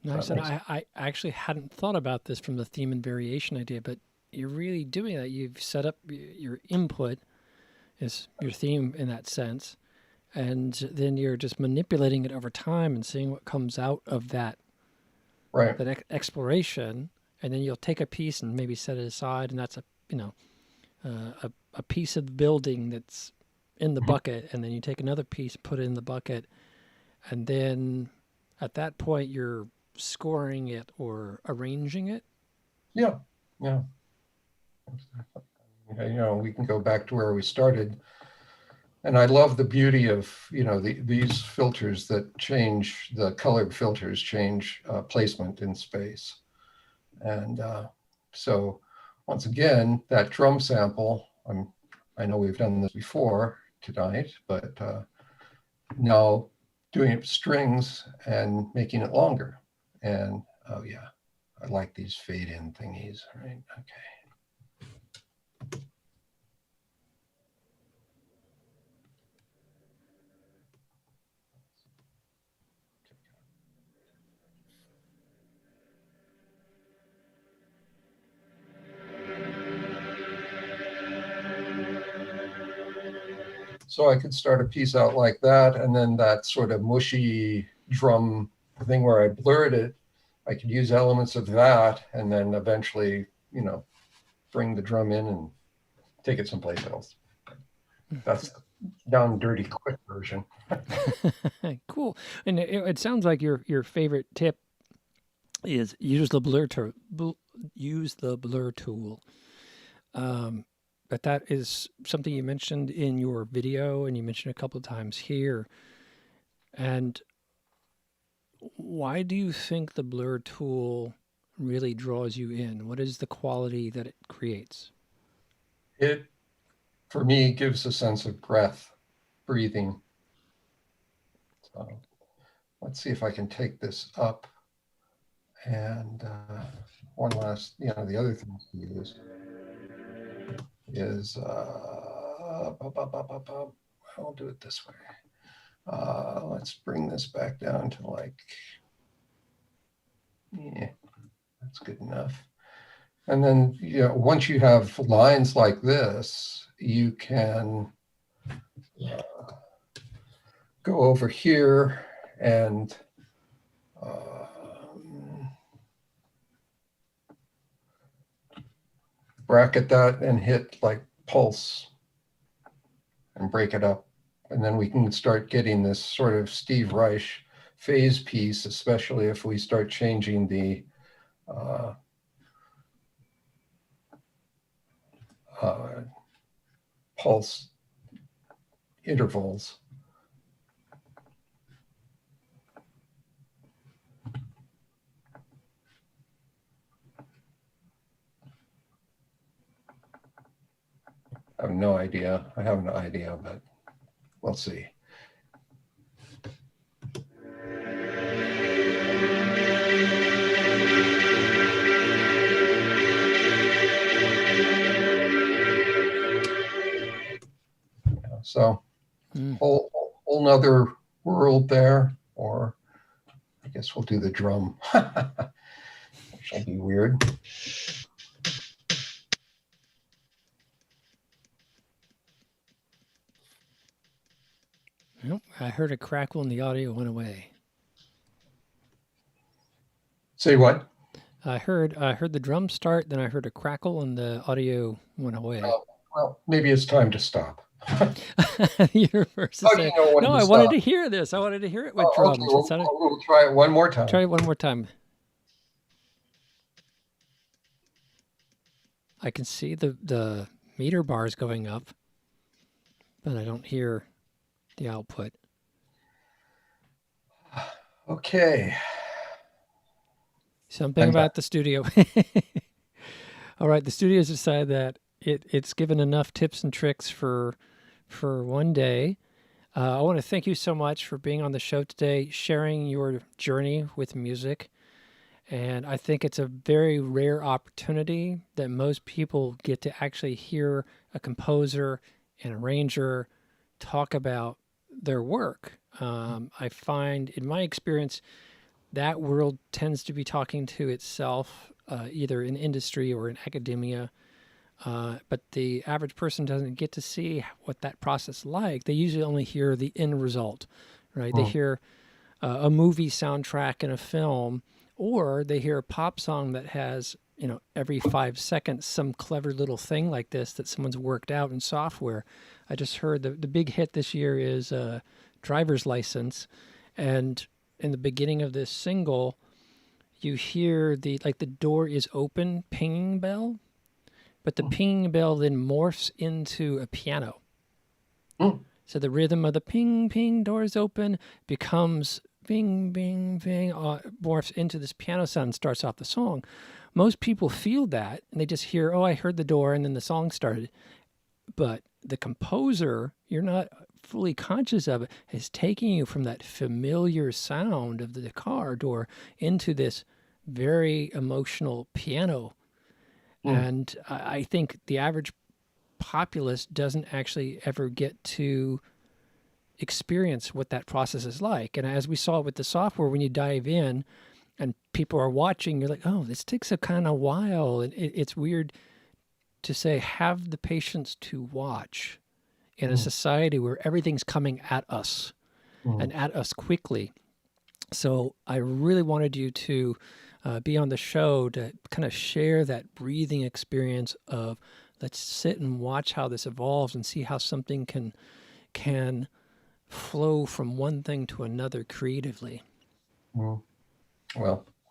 No, I said I actually hadn't thought about this from the theme and variation idea, but you're really doing that. You've set up your input is your theme in that sense, and then you're just manipulating it over time and seeing what comes out of that, right? That exploration, and then you'll take a piece and maybe set it aside, and that's a piece of the building that's in the bucket, and then you take another piece, put it in the bucket, and then at that point you're scoring it or arranging it. Yeah. We can go back to where we started, and I love the beauty of these filters that change, the colored filters change placement in space. And so once again, that drum sample, I know we've done this before tonight, but now doing it with strings and making it longer. And oh yeah, I like these fade in thingies, right? Okay. So I could start a piece out like that, and then that sort of mushy drum thing where I blurred it, I could use elements of that, and then eventually, bring the drum in and take it someplace else. That's the down and dirty quick version. Cool. And it sounds like your favorite tip is use the blur tool. But that is something you mentioned in your video, and you mentioned a couple of times here. And why do you think the blur tool really draws you in? What is the quality that it creates? It, for me, gives a sense of breathing. So let's see if I can take this up. And one last, the other thing to use is, I'll do it this way. Let's bring this back down to like, yeah, that's good enough. And then, once you have lines like this, you can go over here and bracket that and hit like pulse and break it up. And then we can start getting this sort of Steve Reich phase piece, especially if we start changing the pulse intervals. I have no idea. I have no idea, but we'll see. So whole nother world there, or I guess we'll do the drum, which will be weird. Nope, I heard a crackle and the audio went away. Say what? I heard the drum start, then I heard a crackle and the audio went away. Well, maybe it's time to stop. The universe is saying, no, I wanted to hear this. I wanted to hear it with drums. Okay, we'll try it one more time. Try it one more time. I can see the meter bars going up, but I don't hear the output. Okay. Something about the studio. All right, the studio's decided that it's given enough tips and tricks for one day. I want to thank you so much for being on the show today, sharing your journey with music. And I think it's a very rare opportunity that most people get to actually hear a composer and arranger talk about their work. I find, in my experience, that world tends to be talking to itself, either in industry or in academia. But the average person doesn't get to see what that process is like. They usually only hear the end result, right? They hear a movie soundtrack in a film, or they hear a pop song that has, every 5 seconds, some clever little thing like this that someone's worked out in software. I just heard the big hit this year is Driver's License. And in the beginning of this single, you hear the door is open pinging bell, but the pinging bell then morphs into a piano. So the rhythm of the ping, ping, doors open becomes bing, bing, bing, morphs into this piano sound and starts off the song. Most people feel that, and they just hear, oh, I heard the door, and then the song started. But the composer, you're not fully conscious of it, is taking you from that familiar sound of the car door into this very emotional piano. And I think the average populace doesn't actually ever get to experience what that process is like. And as we saw with the software, when you dive in and people are watching, you're like, oh, this takes a kind of while. And it's weird to say, have the patience to watch in a society where everything's coming at us and at us quickly. So I really wanted you to be on the show to kind of share that breathing experience of, let's sit and watch how this evolves and see how something can flow from one thing to another creatively. Well,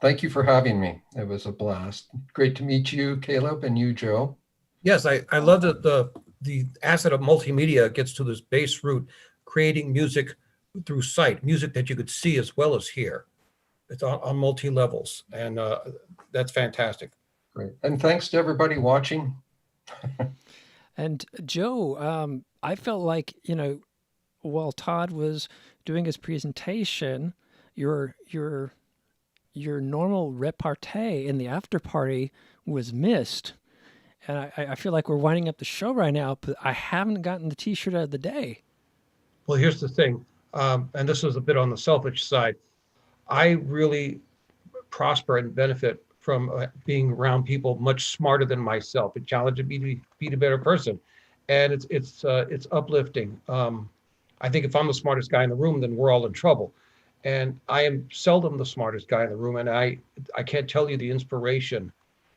thank you for having me. It was a blast. Great to meet you, Caleb, and you, Joe. Yes, I love that the asset of multimedia gets to this base root, creating music through sight, music that you could see as well as hear. It's on multi levels, and that's fantastic. Great. And thanks to everybody watching. And Joe, I felt like, while Todd was doing his presentation, your normal repartee in the after party was missed. And I feel like we're winding up the show right now, but I haven't gotten the T-shirt of the day. Well, here's the thing, and this is a bit on the selfish side. I really prosper and benefit from being around people much smarter than myself. It challenges me to be a better person, and it's uplifting. I think if I'm the smartest guy in the room, then we're all in trouble. And I am seldom the smartest guy in the room, and I can't tell you the inspiration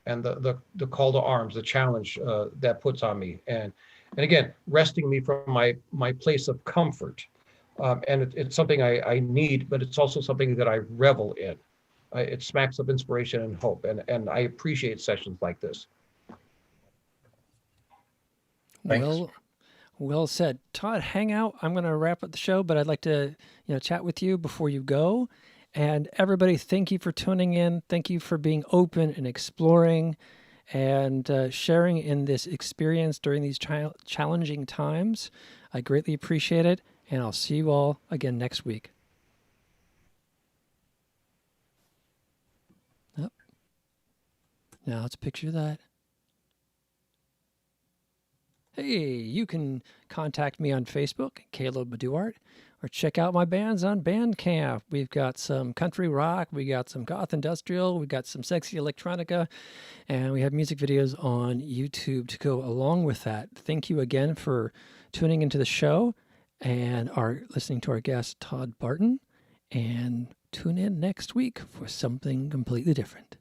and the call to arms, the challenge that puts on me, and again, resting me from my place of comfort. And it's something I need, but it's also something that I revel in. It smacks of inspiration and hope, and I appreciate sessions like this. Thanks. Well said. Todd, hang out. I'm going to wrap up the show, but I'd like to, chat with you before you go. And everybody, thank you for tuning in. Thank you for being open and exploring and sharing in this experience during these challenging times. I greatly appreciate it, and I'll see you all again next week. Oh. Now let's picture that. Hey, you can contact me on Facebook, Caleb Duart, or check out my bands on Bandcamp. We've got some country rock, we got some goth industrial, we got some sexy electronica, and we have music videos on YouTube to go along with that. Thank you again for tuning into the show and listening to our guest, Todd Barton, and tune in next week for something completely different.